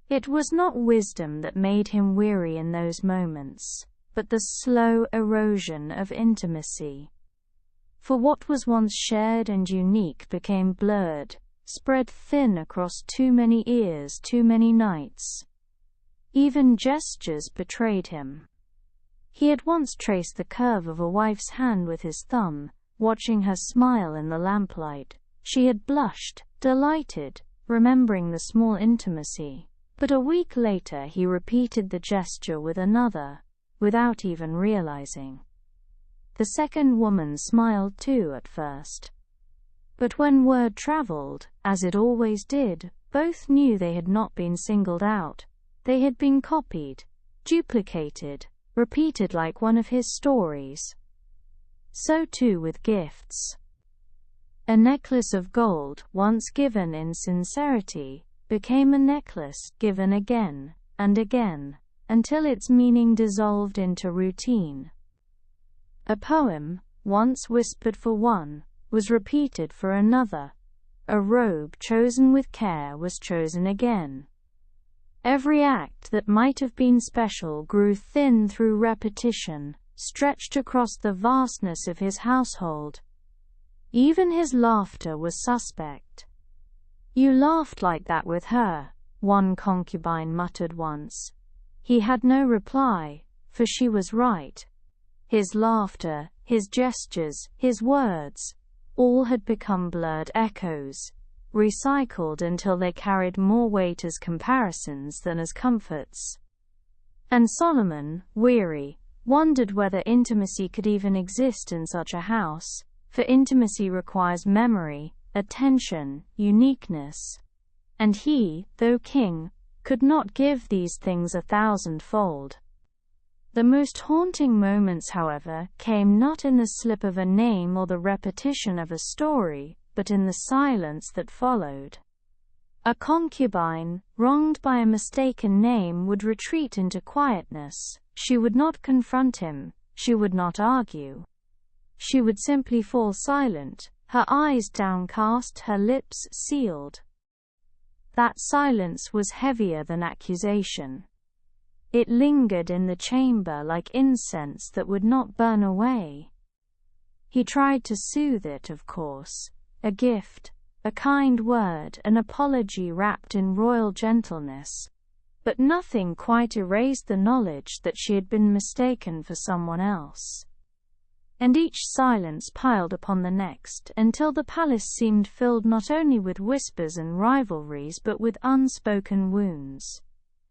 It was not wisdom that made him weary in those moments, but the slow erosion of intimacy. For what was once shared and unique became blurred, spread thin across too many ears, too many nights. Even gestures betrayed him. He had once traced the curve of a wife's hand with his thumb, watching her smile in the lamplight. She had blushed, delighted, remembering the small intimacy. But a week later he repeated the gesture with another, without even realizing. The second woman smiled too at first. But when word traveled, as it always did, both knew they had not been singled out. They had been copied, duplicated, repeated like one of his stories. So too with gifts. A necklace of gold, once given in sincerity, became a necklace given again and again, until its meaning dissolved into routine. A poem, once whispered for one, was repeated for another. A robe chosen with care was chosen again. Every act that might have been special grew thin through repetition, stretched across the vastness of his household. Even his laughter was suspect. "You laughed like that with her," one concubine muttered once. He had no reply, for she was right. His laughter, his gestures, his words, all had become blurred echoes, recycled until they carried more weight as comparisons than as comforts. And Solomon, weary, wondered whether intimacy could even exist in such a house, for intimacy requires memory, attention, uniqueness. And he, though king, could not give these things 1,000-fold. The most haunting moments, however, came not in the slip of a name or the repetition of a story, but in the silence that followed. A concubine, wronged by a mistaken name, would retreat into quietness. She would not confront him, she would not argue. She would simply fall silent, her eyes downcast, her lips sealed. That silence was heavier than accusation. It lingered in the chamber like incense that would not burn away. He tried to soothe it, of course. A gift, a kind word, an apology wrapped in royal gentleness. But nothing quite erased the knowledge that she had been mistaken for someone else. And each silence piled upon the next, until the palace seemed filled not only with whispers and rivalries but with unspoken wounds.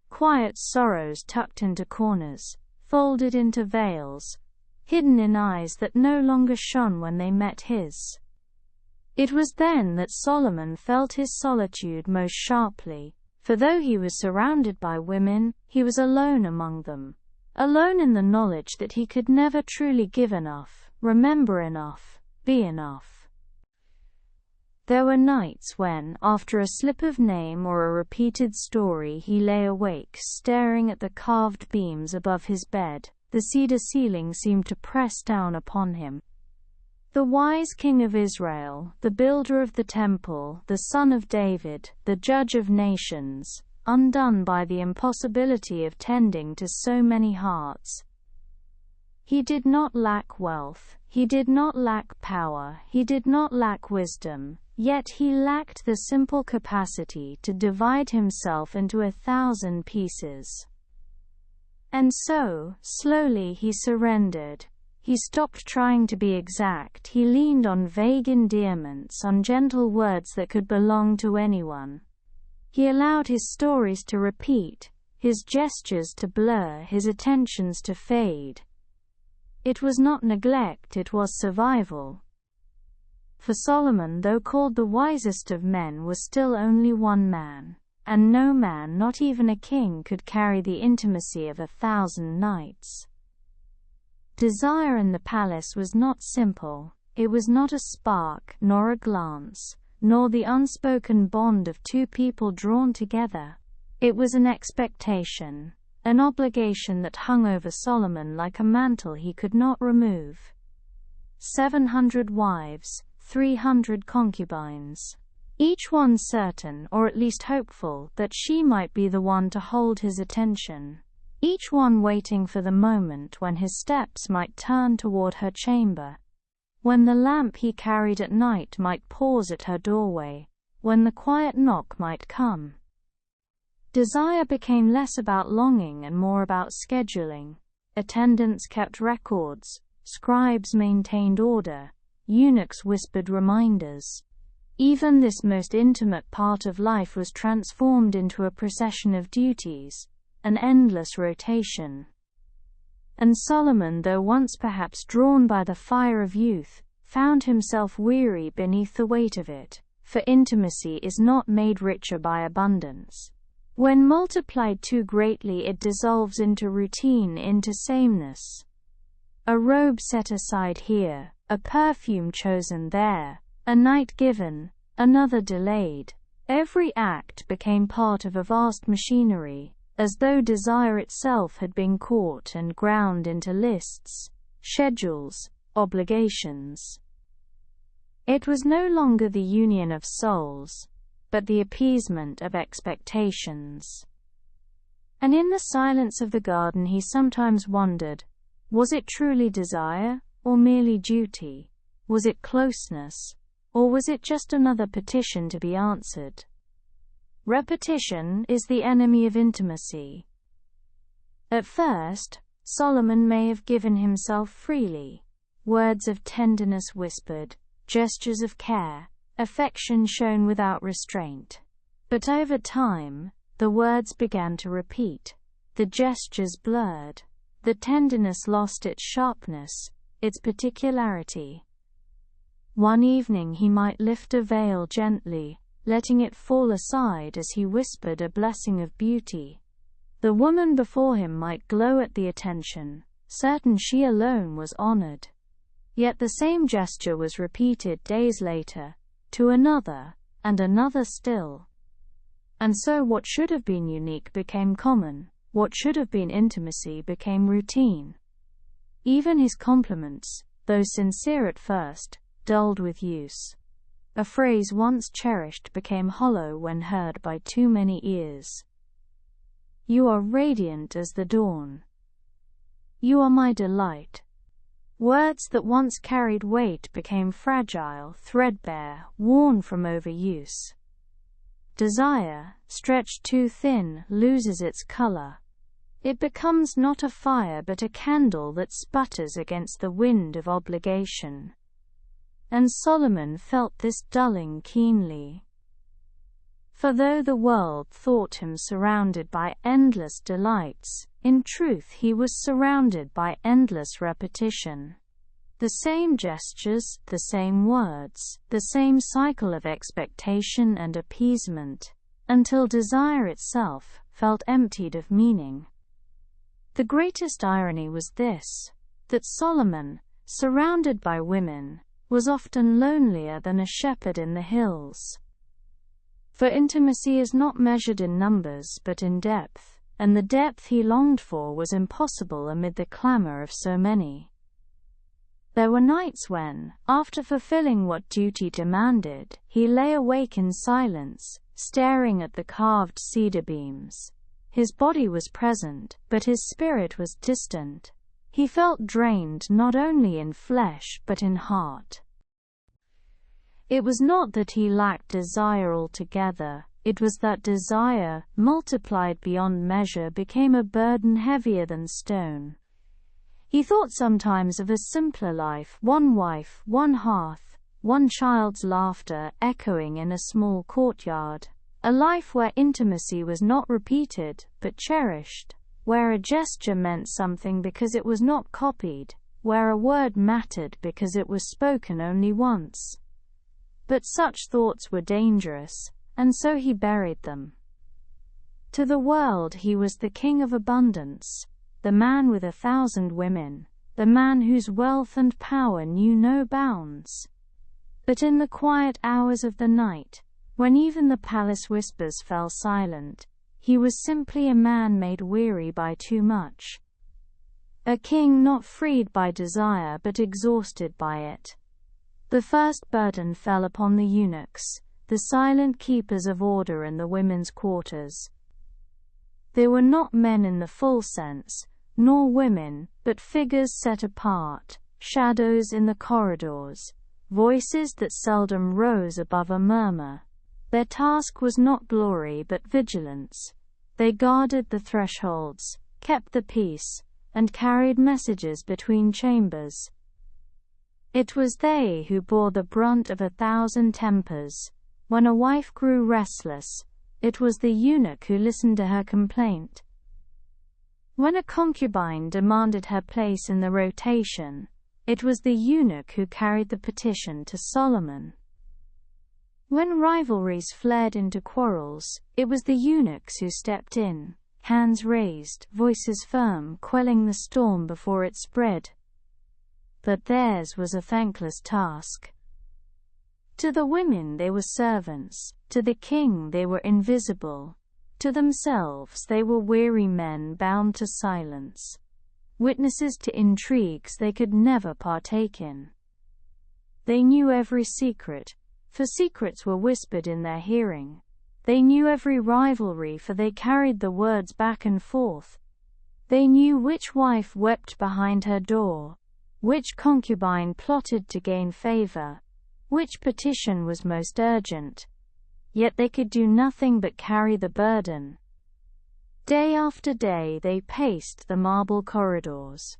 Quiet sorrows tucked into corners, folded into veils, hidden in eyes that no longer shone when they met his. It was then that Solomon felt his solitude most sharply, for though he was surrounded by women, he was alone among them. Alone in the knowledge that he could never truly give enough, remember enough, be enough. There were nights when, after a slip of name or a repeated story, he lay awake staring at the carved beams above his bed. The cedar ceiling seemed to press down upon him. The wise king of Israel, the builder of the temple, the son of David, the judge of nations, undone by the impossibility of tending to so many hearts. He did not lack wealth, he did not lack power, he did not lack wisdom, yet he lacked the simple capacity to divide himself into 1,000 pieces. And so, slowly he surrendered. He stopped trying to be exact, he leaned on vague endearments, on gentle words that could belong to anyone. He allowed his stories to repeat, his gestures to blur, his attentions to fade. It was not neglect, it was survival. For Solomon, though called the wisest of men, was still only one man, and no man, not even a king, could carry the intimacy of 1,000 nights. Desire in the palace was not simple. It was not a spark, nor a glance, nor the unspoken bond of two people drawn together. It was an expectation, an obligation that hung over Solomon like a mantle he could not remove. 700 wives, 300 concubines. Each one certain, or at least hopeful, that she might be the one to hold his attention. Each one waiting for the moment when his steps might turn toward her chamber, when the lamp he carried at night might pause at her doorway, when the quiet knock might come. Desire became less about longing and more about scheduling. Attendants kept records, scribes maintained order, eunuchs whispered reminders. Even this most intimate part of life was transformed into a procession of duties, an endless rotation. And Solomon, though once perhaps drawn by the fire of youth, found himself weary beneath the weight of it, for intimacy is not made richer by abundance. When multiplied too greatly, it dissolves into routine, into sameness. A robe set aside here, a perfume chosen there, a night given, another delayed. Every act became part of a vast machinery, as though desire itself had been caught and ground into lists, schedules, obligations. It was no longer the union of souls, but the appeasement of expectations. And in the silence of the garden he sometimes wondered, Was it truly desire, or merely duty? Was it closeness, or was it just another petition to be answered? Repetition is the enemy of intimacy. At first, Solomon may have given himself freely. Words of tenderness whispered, gestures of care, affection shown without restraint. But over time, the words began to repeat. The gestures blurred. The tenderness lost its sharpness, its particularity. One evening he might lift a veil gently, letting it fall aside as he whispered a blessing of beauty. The woman before him might glow at the attention, certain she alone was honored. Yet the same gesture was repeated days later, to another, and another still. And so what should have been unique became common, what should have been intimacy became routine. Even his compliments, though sincere at first, dulled with use. A phrase once cherished became hollow when heard by too many ears. You are radiant as the dawn. You are my delight. Words that once carried weight became fragile, threadbare, worn from overuse. Desire, stretched too thin, loses its color. It becomes not a fire but a candle that sputters against the wind of obligation. And Solomon felt this dulling keenly. For though the world thought him surrounded by endless delights, in truth he was surrounded by endless repetition. The same gestures, the same words, the same cycle of expectation and appeasement, until desire itself felt emptied of meaning. The greatest irony was this, that Solomon, surrounded by women, was often lonelier than a shepherd in the hills. For intimacy is not measured in numbers but in depth, and the depth he longed for was impossible amid the clamor of so many. There were nights when, after fulfilling what duty demanded, he lay awake in silence, staring at the carved cedar beams. His body was present, but his spirit was distant. He felt drained not only in flesh but in heart. It was not that he lacked desire altogether, it was that desire, multiplied beyond measure, became a burden heavier than stone. He thought sometimes of a simpler life, one wife, one hearth, one child's laughter echoing in a small courtyard. A life where intimacy was not repeated, but cherished, where a gesture meant something because it was not copied, where a word mattered because it was spoken only once. But such thoughts were dangerous, and so he buried them. To the world he was the king of abundance, the man with 1,000 women, the man whose wealth and power knew no bounds. But in the quiet hours of the night, when even the palace whispers fell silent, he was simply a man made weary by too much. A king not freed by desire but exhausted by it. The first burden fell upon the eunuchs, the silent keepers of order in the women's quarters. They were not men in the full sense, nor women, but figures set apart, shadows in the corridors, voices that seldom rose above a murmur. Their task was not glory but vigilance. They guarded the thresholds, kept the peace, and carried messages between chambers. It was they who bore the brunt of 1,000 tempers. When a wife grew restless, it was the eunuch who listened to her complaint. When a concubine demanded her place in the rotation, it was the eunuch who carried the petition to Solomon. When rivalries flared into quarrels, it was the eunuchs who stepped in, hands raised, voices firm, quelling the storm before it spread. But theirs was a thankless task. To the women they were servants, to the king they were invisible, to themselves they were weary men bound to silence, witnesses to intrigues they could never partake in. They knew every secret, for secrets were whispered in their hearing. They knew every rivalry, for they carried the words back and forth. They knew which wife wept behind her door, which concubine plotted to gain favor, which petition was most urgent. Yet they could do nothing but carry the burden. Day after day they paced the marble corridors.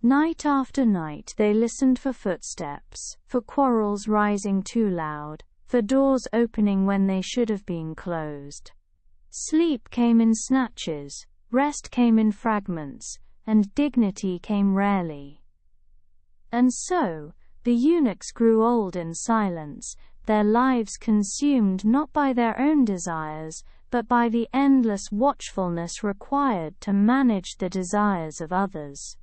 Night after night they listened for footsteps, for quarrels rising too loud, for doors opening when they should have been closed. Sleep came in snatches, rest came in fragments, and dignity came rarely. And so, the eunuchs grew old in silence, their lives consumed not by their own desires, but by the endless watchfulness required to manage the desires of others.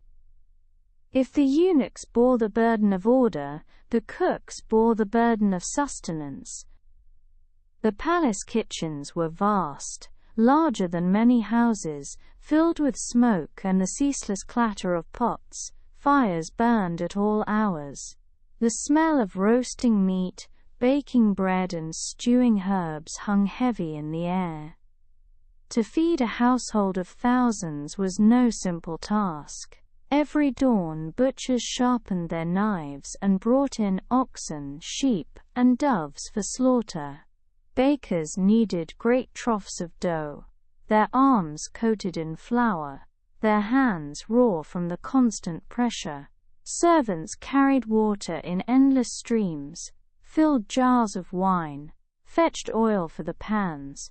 If the eunuchs bore the burden of order, the cooks bore the burden of sustenance. The palace kitchens were vast, larger than many houses, filled with smoke and the ceaseless clatter of pots. Fires burned at all hours. The smell of roasting meat, baking bread and stewing herbs hung heavy in the air. To feed a household of thousands was no simple task. Every dawn butchers sharpened their knives and brought in oxen, sheep, and doves for slaughter. Bakers kneaded great troughs of dough, their arms coated in flour, their hands raw from the constant pressure. Servants carried water in endless streams, filled jars of wine, fetched oil for the pans.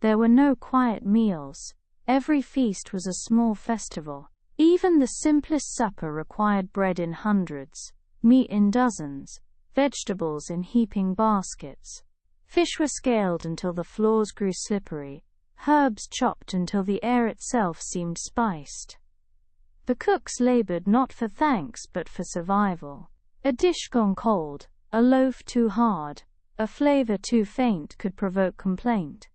There were no quiet meals. Every feast was a small festival. Even the simplest supper required bread in hundreds, meat in dozens, vegetables in heaping baskets. Fish were scaled until the floors grew slippery, herbs chopped until the air itself seemed spiced. The cooks labored not for thanks but for survival. A dish gone cold, a loaf too hard, a flavor too faint could provoke complaint.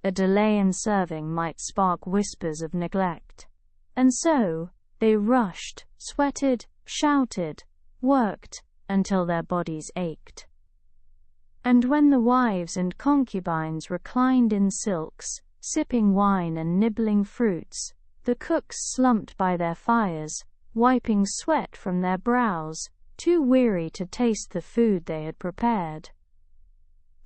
A delay in serving might spark whispers of neglect. And so, they rushed, sweated, shouted, worked, until their bodies ached. And when the wives and concubines reclined in silks, sipping wine and nibbling fruits, the cooks slumped by their fires, wiping sweat from their brows, too weary to taste the food they had prepared.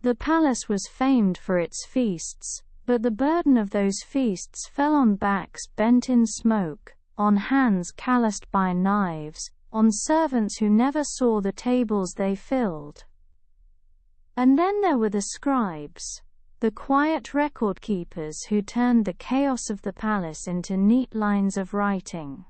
The palace was famed for its feasts, but the burden of those feasts fell on backs bent in smoke, on hands calloused by knives, on servants who never saw the tables they filled. And then there were the scribes, the quiet record keepers who turned the chaos of the palace into neat lines of writing.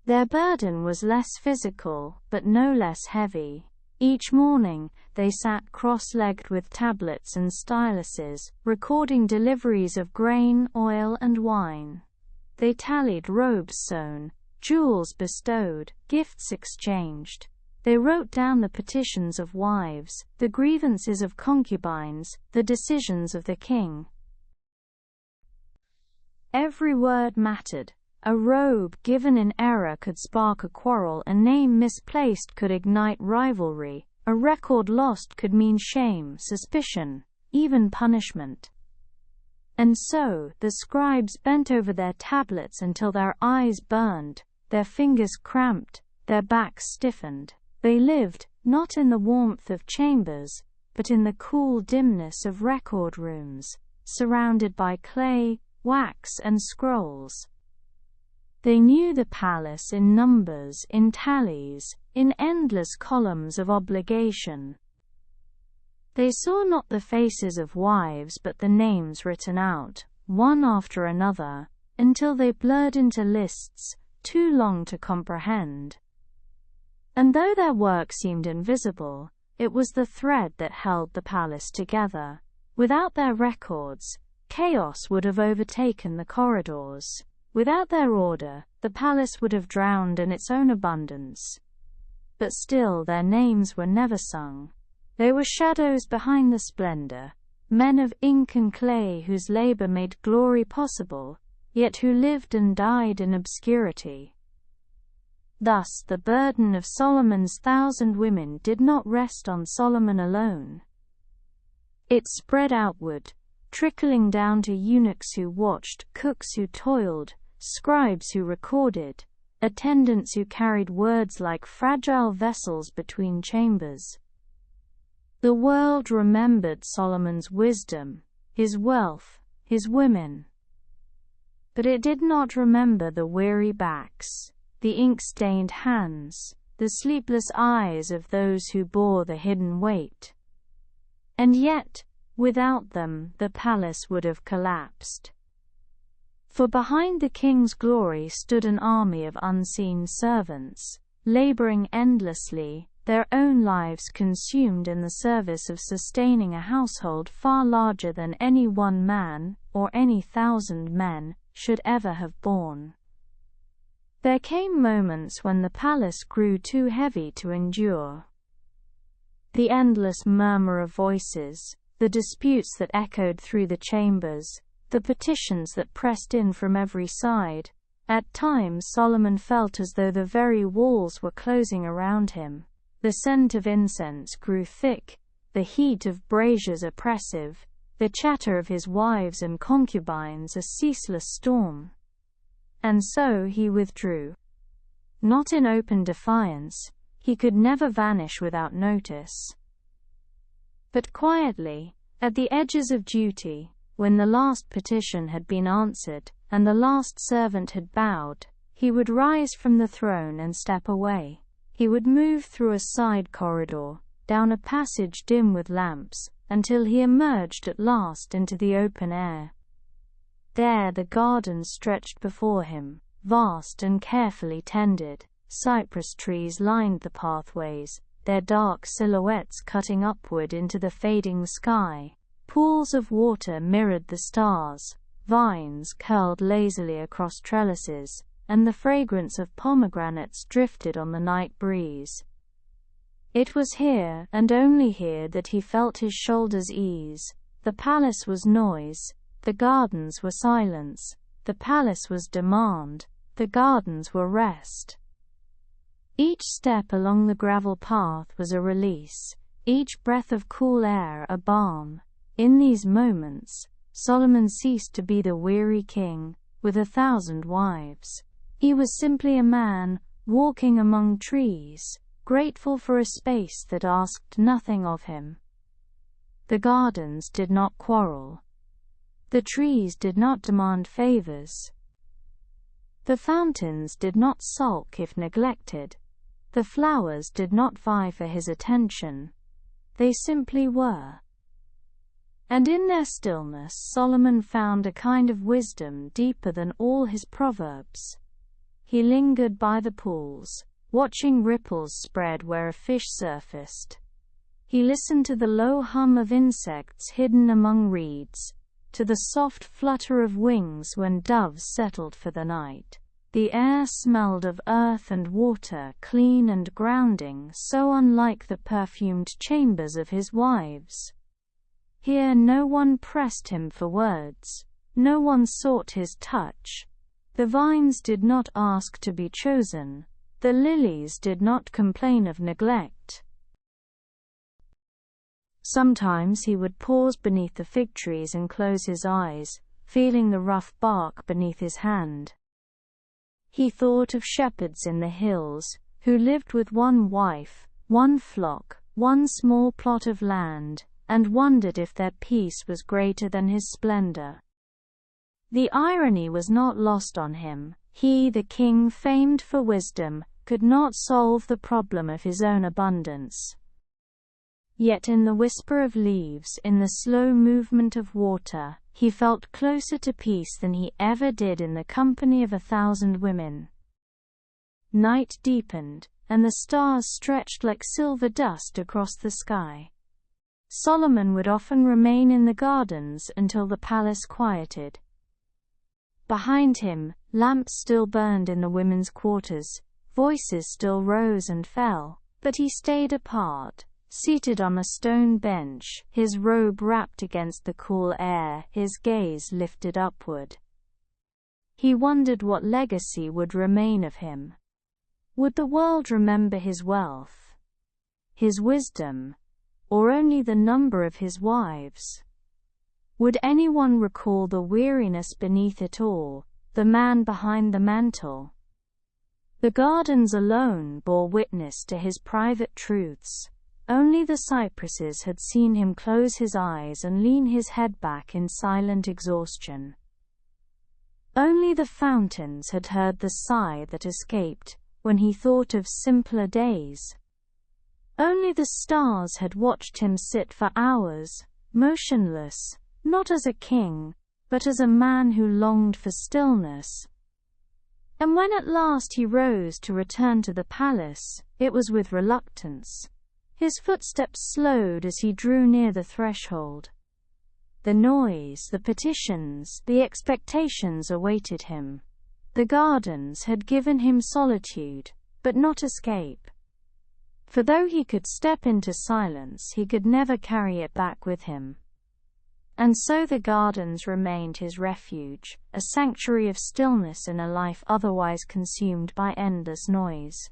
Their burden was less physical, but no less heavy. Each morning, they sat cross-legged with tablets and styluses, recording deliveries of grain, oil, and wine. They tallied robes sewn, jewels bestowed, gifts exchanged. They wrote down the petitions of wives, the grievances of concubines, the decisions of the king. Every word mattered. A robe given in error could spark a quarrel, a name misplaced could ignite rivalry, a record lost could mean shame, suspicion, even punishment. And so, the scribes bent over their tablets until their eyes burned, their fingers cramped, their backs stiffened. They lived, not in the warmth of chambers, but in the cool dimness of record rooms, surrounded by clay, wax, and scrolls. They knew the palace in numbers, in tallies, in endless columns of obligation. They saw not the faces of wives but the names written out, one after another, until they blurred into lists, too long to comprehend. And though their work seemed invisible, it was the thread that held the palace together. Without their records, chaos would have overtaken the corridors. Without their order, the palace would have drowned in its own abundance. But still their names were never sung. They were shadows behind the splendor, men of ink and clay whose labor made glory possible, yet who lived and died in obscurity. Thus the burden of Solomon's 1,000 women did not rest on Solomon alone. It spread outward, trickling down to eunuchs who watched, cooks who toiled, scribes who recorded, attendants who carried words like fragile vessels between chambers. The world remembered Solomon's wisdom, his wealth, his women. But it did not remember the weary backs, the ink-stained hands, the sleepless eyes of those who bore the hidden weight. And yet, without them, the palace would have collapsed. For behind the king's glory stood an army of unseen servants, laboring endlessly, their own lives consumed in the service of sustaining a household far larger than any one man, or any 1,000 men, should ever have borne. There came moments when the palace grew too heavy to endure. The endless murmur of voices, the disputes that echoed through the chambers, the petitions that pressed in from every side. At times Solomon felt as though the very walls were closing around him. The scent of incense grew thick, the heat of braziers oppressive, the chatter of his wives and concubines a ceaseless storm. And so he withdrew. Not in open defiance, he could never vanish without notice. But quietly, at the edges of duty, when the last petition had been answered, and the last servant had bowed, he would rise from the throne and step away. He would move through a side corridor, down a passage dim with lamps, until he emerged at last into the open air. There the garden stretched before him, vast and carefully tended. Cypress trees lined the pathways, their dark silhouettes cutting upward into the fading sky. Pools of water mirrored the stars, vines curled lazily across trellises, and the fragrance of pomegranates drifted on the night breeze. It was here, and only here, that he felt his shoulders ease. The palace was noise, the gardens were silence. The palace was demand, the gardens were rest. Each step along the gravel path was a release, each breath of cool air a balm. In these moments, Solomon ceased to be the weary king, with 1,000 wives. He was simply a man, walking among trees, grateful for a space that asked nothing of him. The gardens did not quarrel. The trees did not demand favors. The fountains did not sulk if neglected. The flowers did not vie for his attention. They simply were. And in their stillness Solomon found a kind of wisdom deeper than all his proverbs. He lingered by the pools, watching ripples spread where a fish surfaced. He listened to the low hum of insects hidden among reeds, to the soft flutter of wings when doves settled for the night. The air smelled of earth and water, clean and grounding, so unlike the perfumed chambers of his wives. Here no one pressed him for words. No one sought his touch. The vines did not ask to be chosen. The lilies did not complain of neglect. Sometimes he would pause beneath the fig trees and close his eyes, feeling the rough bark beneath his hand. He thought of shepherds in the hills, who lived with one wife, one flock, one small plot of land, and wondered if their peace was greater than his splendor. The irony was not lost on him. He, the king famed for wisdom, could not solve the problem of his own abundance. Yet in the whisper of leaves, in the slow movement of water, he felt closer to peace than he ever did in the company of 1,000 women. Night deepened, and the stars stretched like silver dust across the sky. Solomon would often remain in the gardens until the palace quieted. Behind him, lamps still burned in the women's quarters, voices still rose and fell, but he stayed apart, seated on a stone bench, his robe wrapped against the cool air, his gaze lifted upward. He wondered what legacy would remain of him. Would the world remember his wealth, his wisdom, or only the number of his wives? Would anyone recall the weariness beneath it all, the man behind the mantle. The gardens alone bore witness to his private truths. Only the cypresses had seen him close his eyes and lean his head back in silent exhaustion. Only the fountains had heard the sigh that escaped when he thought of simpler days. Only the stars had watched him sit for hours, motionless, not as a king, but as a man who longed for stillness. And when at last he rose to return to the palace, it was with reluctance. His footsteps slowed as he drew near the threshold. The noise, the petitions, the expectations awaited him. The gardens had given him solitude, but not escape. For though he could step into silence, he could never carry it back with him. And so the gardens remained his refuge, a sanctuary of stillness in a life otherwise consumed by endless noise.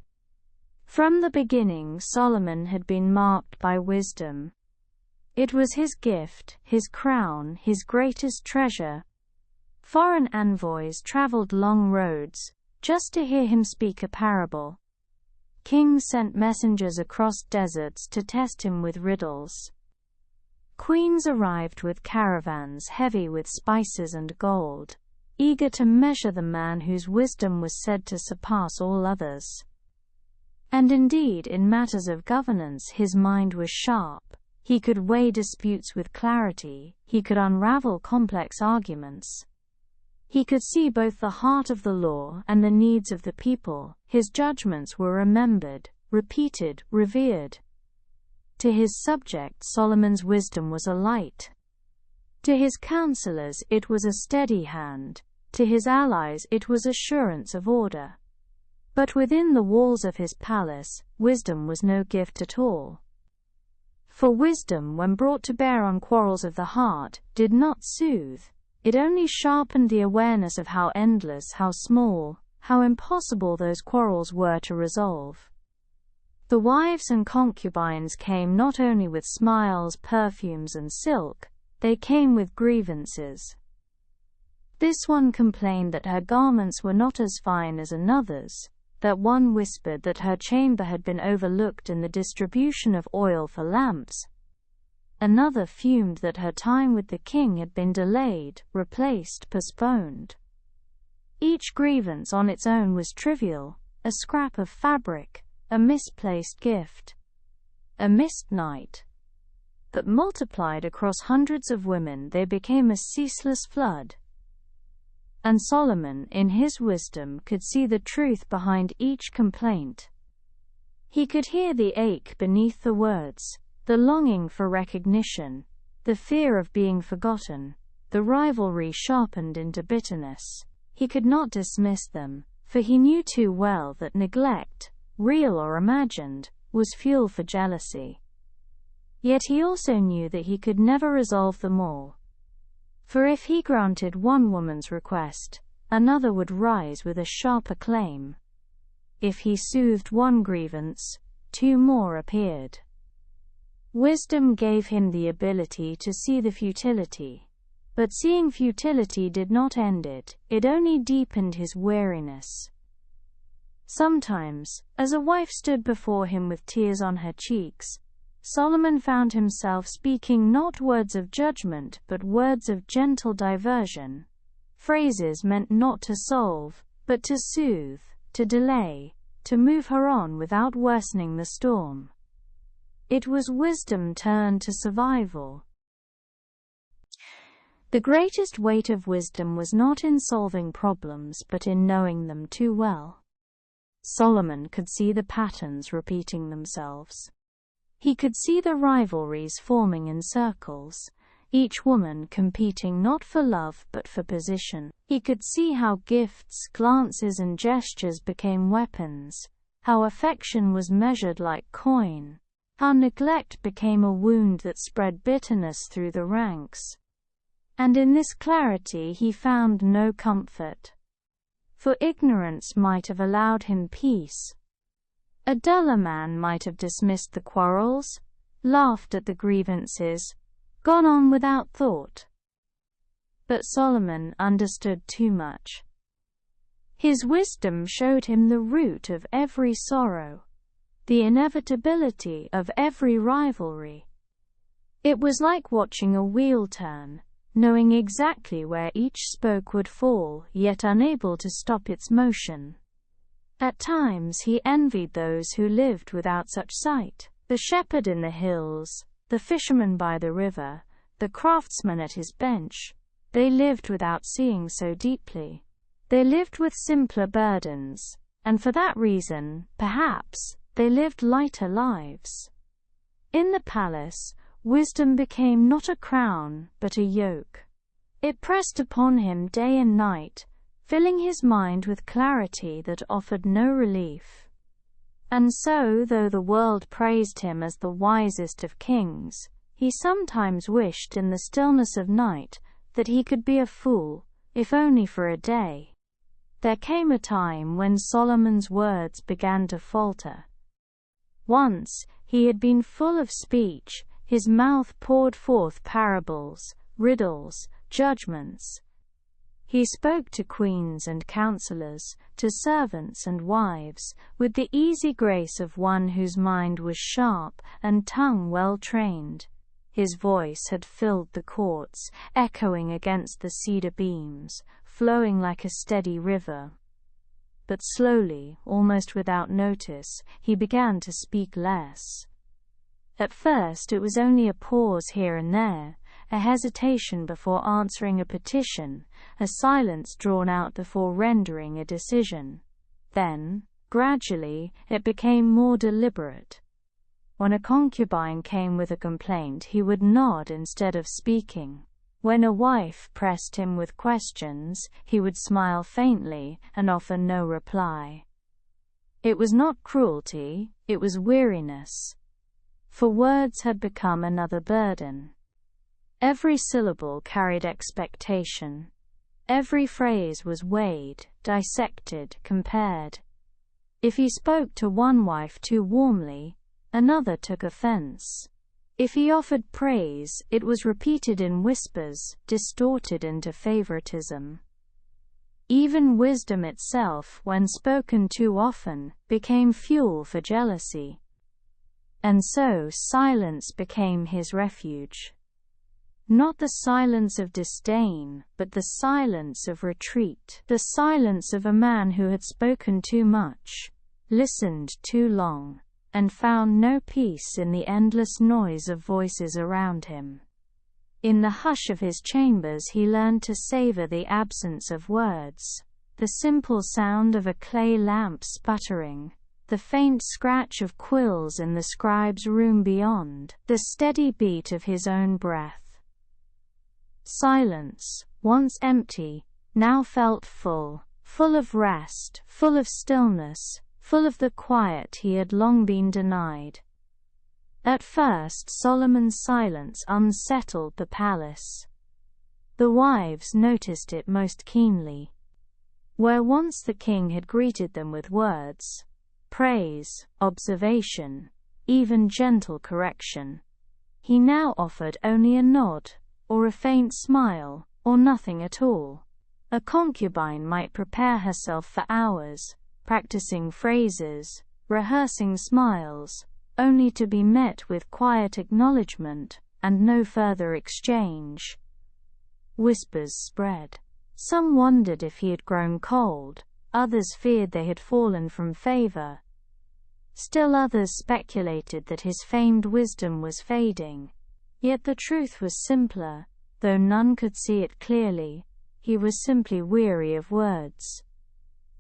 From the beginning, Solomon had been marked by wisdom. It was his gift, his crown, his greatest treasure. Foreign envoys traveled long roads, just to hear him speak a parable. Kings sent messengers across deserts to test him with riddles. Queens arrived with caravans heavy with spices and gold, eager to measure the man whose wisdom was said to surpass all others. And indeed, in matters of governance, his mind was sharp. He could weigh disputes with clarity, he could unravel complex arguments. He could see both the heart of the law and the needs of the people. His judgments were remembered, repeated, revered. To his subjects, Solomon's wisdom was a light. To his counselors, it was a steady hand. To his allies, it was assurance of order. But within the walls of his palace, wisdom was no gift at all. For wisdom, when brought to bear on quarrels of the heart, did not soothe. It only sharpened the awareness of how endless, how small, how impossible those quarrels were to resolve. The wives and concubines came not only with smiles, perfumes, and silk, they came with grievances. This one complained that her garments were not as fine as another's, that one whispered that her chamber had been overlooked in the distribution of oil for lamps. Another fumed that her time with the king had been delayed, replaced, postponed. Each grievance on its own was trivial, a scrap of fabric, a misplaced gift, a missed night. But multiplied across hundreds of women, they became a ceaseless flood. And Solomon, in his wisdom, could see the truth behind each complaint. He could hear the ache beneath the words, the longing for recognition, the fear of being forgotten, the rivalry sharpened into bitterness. He could not dismiss them, for he knew too well that neglect, real or imagined, was fuel for jealousy. Yet he also knew that he could never resolve them all. For if he granted one woman's request, another would rise with a sharper claim. If he soothed one grievance, two more appeared. Wisdom gave him the ability to see the futility. But seeing futility did not end it, it only deepened his weariness. Sometimes, as a wife stood before him with tears on her cheeks, Solomon found himself speaking not words of judgment but words of gentle diversion, phrases meant not to solve, but to soothe, to delay, to move her on without worsening the storm. It was wisdom turned to survival. The greatest weight of wisdom was not in solving problems but in knowing them too well. Solomon could see the patterns repeating themselves. He could see the rivalries forming in circles, each woman competing not for love but for position. He could see how gifts, glances, and gestures became weapons, how affection was measured like coin, how neglect became a wound that spread bitterness through the ranks. And in this clarity he found no comfort. For ignorance might have allowed him peace. A duller man might have dismissed the quarrels, laughed at the grievances, gone on without thought. But Solomon understood too much. His wisdom showed him the root of every sorrow, the inevitability of every rivalry. It was like watching a wheel turn, knowing exactly where each spoke would fall, yet unable to stop its motion. At times he envied those who lived without such sight: the shepherd in the hills, the fisherman by the river, the craftsman at his bench. They lived without seeing so deeply. They lived with simpler burdens, and for that reason, perhaps, they lived lighter lives. In the palace, wisdom became not a crown, but a yoke. It pressed upon him day and night, filling his mind with clarity that offered no relief. And so, though the world praised him as the wisest of kings, he sometimes wished in the stillness of night that he could be a fool, if only for a day. There came a time when Solomon's words began to falter. Once, he had been full of speech. His mouth poured forth parables, riddles, judgments. He spoke to queens and counselors, to servants and wives, with the easy grace of one whose mind was sharp and tongue well trained. His voice had filled the courts, echoing against the cedar beams, flowing like a steady river. But slowly, almost without notice, he began to speak less. At first it was only a pause here and there, a hesitation before answering a petition, a silence drawn out before rendering a decision. Then, gradually, it became more deliberate. When a concubine came with a complaint, he would nod instead of speaking. When a wife pressed him with questions, he would smile faintly and offer no reply. It was not cruelty, it was weariness. For words had become another burden. Every syllable carried expectation. Every phrase was weighed, dissected, compared. If he spoke to one wife too warmly, another took offense. If he offered praise, it was repeated in whispers, distorted into favoritism. Even wisdom itself, when spoken too often, became fuel for jealousy. And so silence became his refuge. Not the silence of disdain, but the silence of retreat, the silence of a man who had spoken too much, listened too long, and found no peace in the endless noise of voices around him. In the hush of his chambers he learned to savor the absence of words, the simple sound of a clay lamp sputtering, the faint scratch of quills in the scribe's room beyond, the steady beat of his own breath. Silence, once empty, now felt full, full of rest, full of stillness, full of the quiet he had long been denied. At first Solomon's silence unsettled the palace. The wives noticed it most keenly. Where once the king had greeted them with words, praise, observation, even gentle correction, he now offered only a nod, or a faint smile, or nothing at all. A concubine might prepare herself for hours, practicing phrases, rehearsing smiles, only to be met with quiet acknowledgement, and no further exchange. Whispers spread. Some wondered if he had grown cold, others feared they had fallen from favor. Still others speculated that his famed wisdom was fading. Yet the truth was simpler, though none could see it clearly. He was simply weary of words.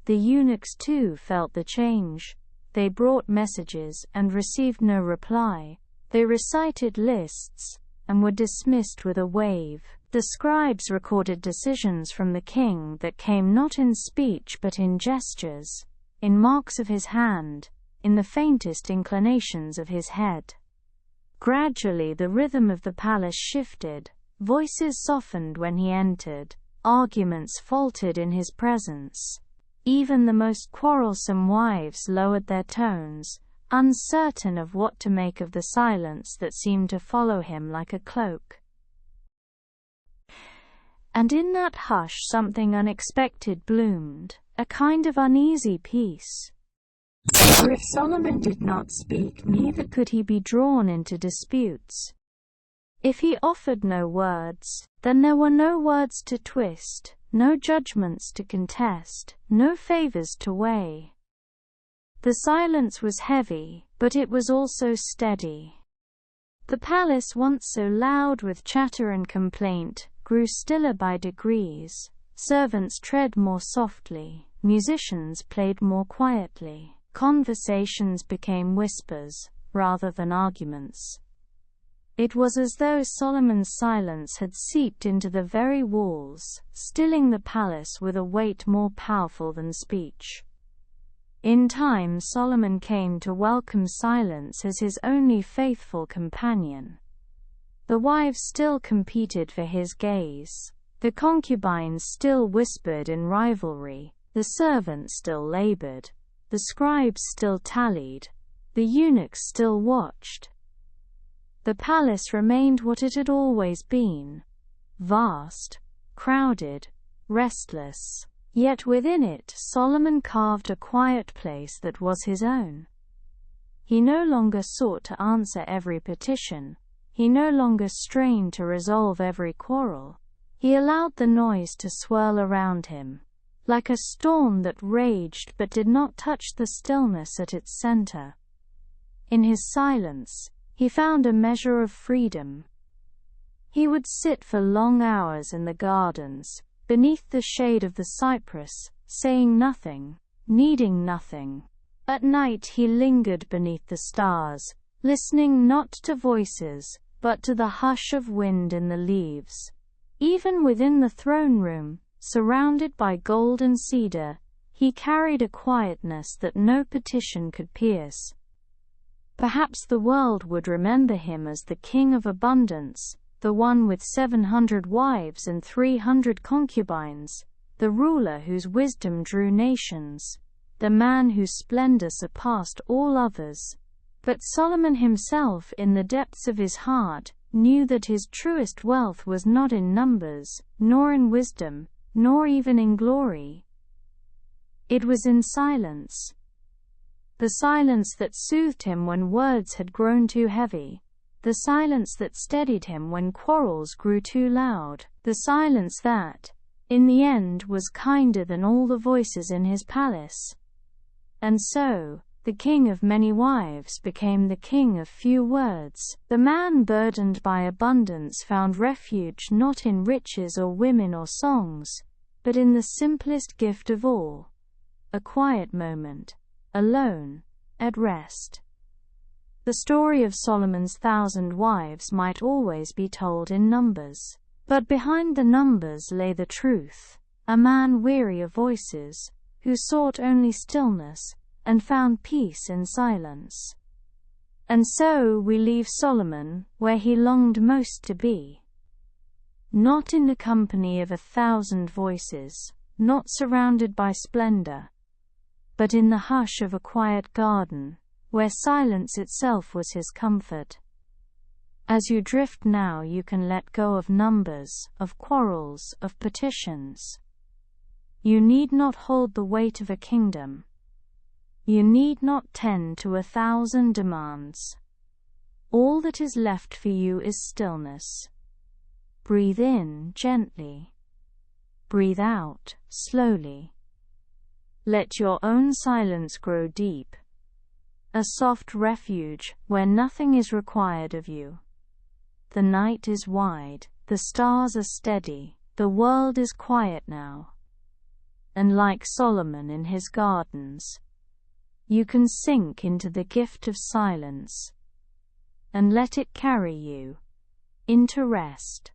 The eunuchs too felt the change. They brought messages and received no reply. They recited lists and were dismissed with a wave. The scribes recorded decisions from the king that came not in speech but in gestures, in marks of his hand, in the faintest inclinations of his head. Gradually the rhythm of the palace shifted. Voices softened when he entered. Arguments faltered in his presence. Even the most quarrelsome wives lowered their tones, uncertain of what to make of the silence that seemed to follow him like a cloak. And in that hush something unexpected bloomed, a kind of uneasy peace. For if Solomon did not speak, neither could he be drawn into disputes. If he offered no words, then there were no words to twist, no judgments to contest, no favors to weigh. The silence was heavy, but it was also steady. The palace, once so loud with chatter and complaint, grew stiller by degrees. Servants tread more softly, musicians played more quietly, conversations became whispers, rather than arguments. It was as though Solomon's silence had seeped into the very walls, stilling the palace with a weight more powerful than speech. In time Solomon came to welcome silence as his only faithful companion. The wives still competed for his gaze. The concubines still whispered in rivalry. The servants still labored. The scribes still tallied. The eunuchs still watched. The palace remained what it had always been: vast, crowded, restless. Yet within it Solomon carved a quiet place that was his own. He no longer sought to answer every petition. He no longer strained to resolve every quarrel. He allowed the noise to swirl around him, like a storm that raged but did not touch the stillness at its center. In his silence, he found a measure of freedom. He would sit for long hours in the gardens, beneath the shade of the cypress, saying nothing, needing nothing. At night he lingered beneath the stars, listening not to voices, but to the hush of wind in the leaves. Even within the throne room, surrounded by gold and cedar, he carried a quietness that no petition could pierce. Perhaps the world would remember him as the king of abundance, the one with 700 wives and 300 concubines, the ruler whose wisdom drew nations, the man whose splendor surpassed all others. But Solomon himself, in the depths of his heart, knew that his truest wealth was not in numbers, nor in wisdom, nor even in glory. It was in silence. The silence that soothed him when words had grown too heavy. The silence that steadied him when quarrels grew too loud. The silence that, in the end, was kinder than all the voices in his palace. And so, the king of many wives became the king of few words. The man burdened by abundance found refuge not in riches or women or songs, but in the simplest gift of all: a quiet moment, alone, at rest. The story of Solomon's 1,000 wives might always be told in numbers. But behind the numbers lay the truth: a man weary of voices, who sought only stillness, and found peace in silence. And so we leave Solomon, where he longed most to be. Not in the company of 1,000 voices, not surrounded by splendor, but in the hush of a quiet garden, where silence itself was his comfort. As you drift now, you can let go of numbers, of quarrels, of petitions. You need not hold the weight of a kingdom. You need not tend to 1,000 demands. All that is left for you is stillness. Breathe in gently. Breathe out slowly. Let your own silence grow deep, a soft refuge where nothing is required of you. The night is wide, the stars are steady, the world is quiet now. And like Solomon in his gardens, you can sink into the gift of silence and let it carry you into rest.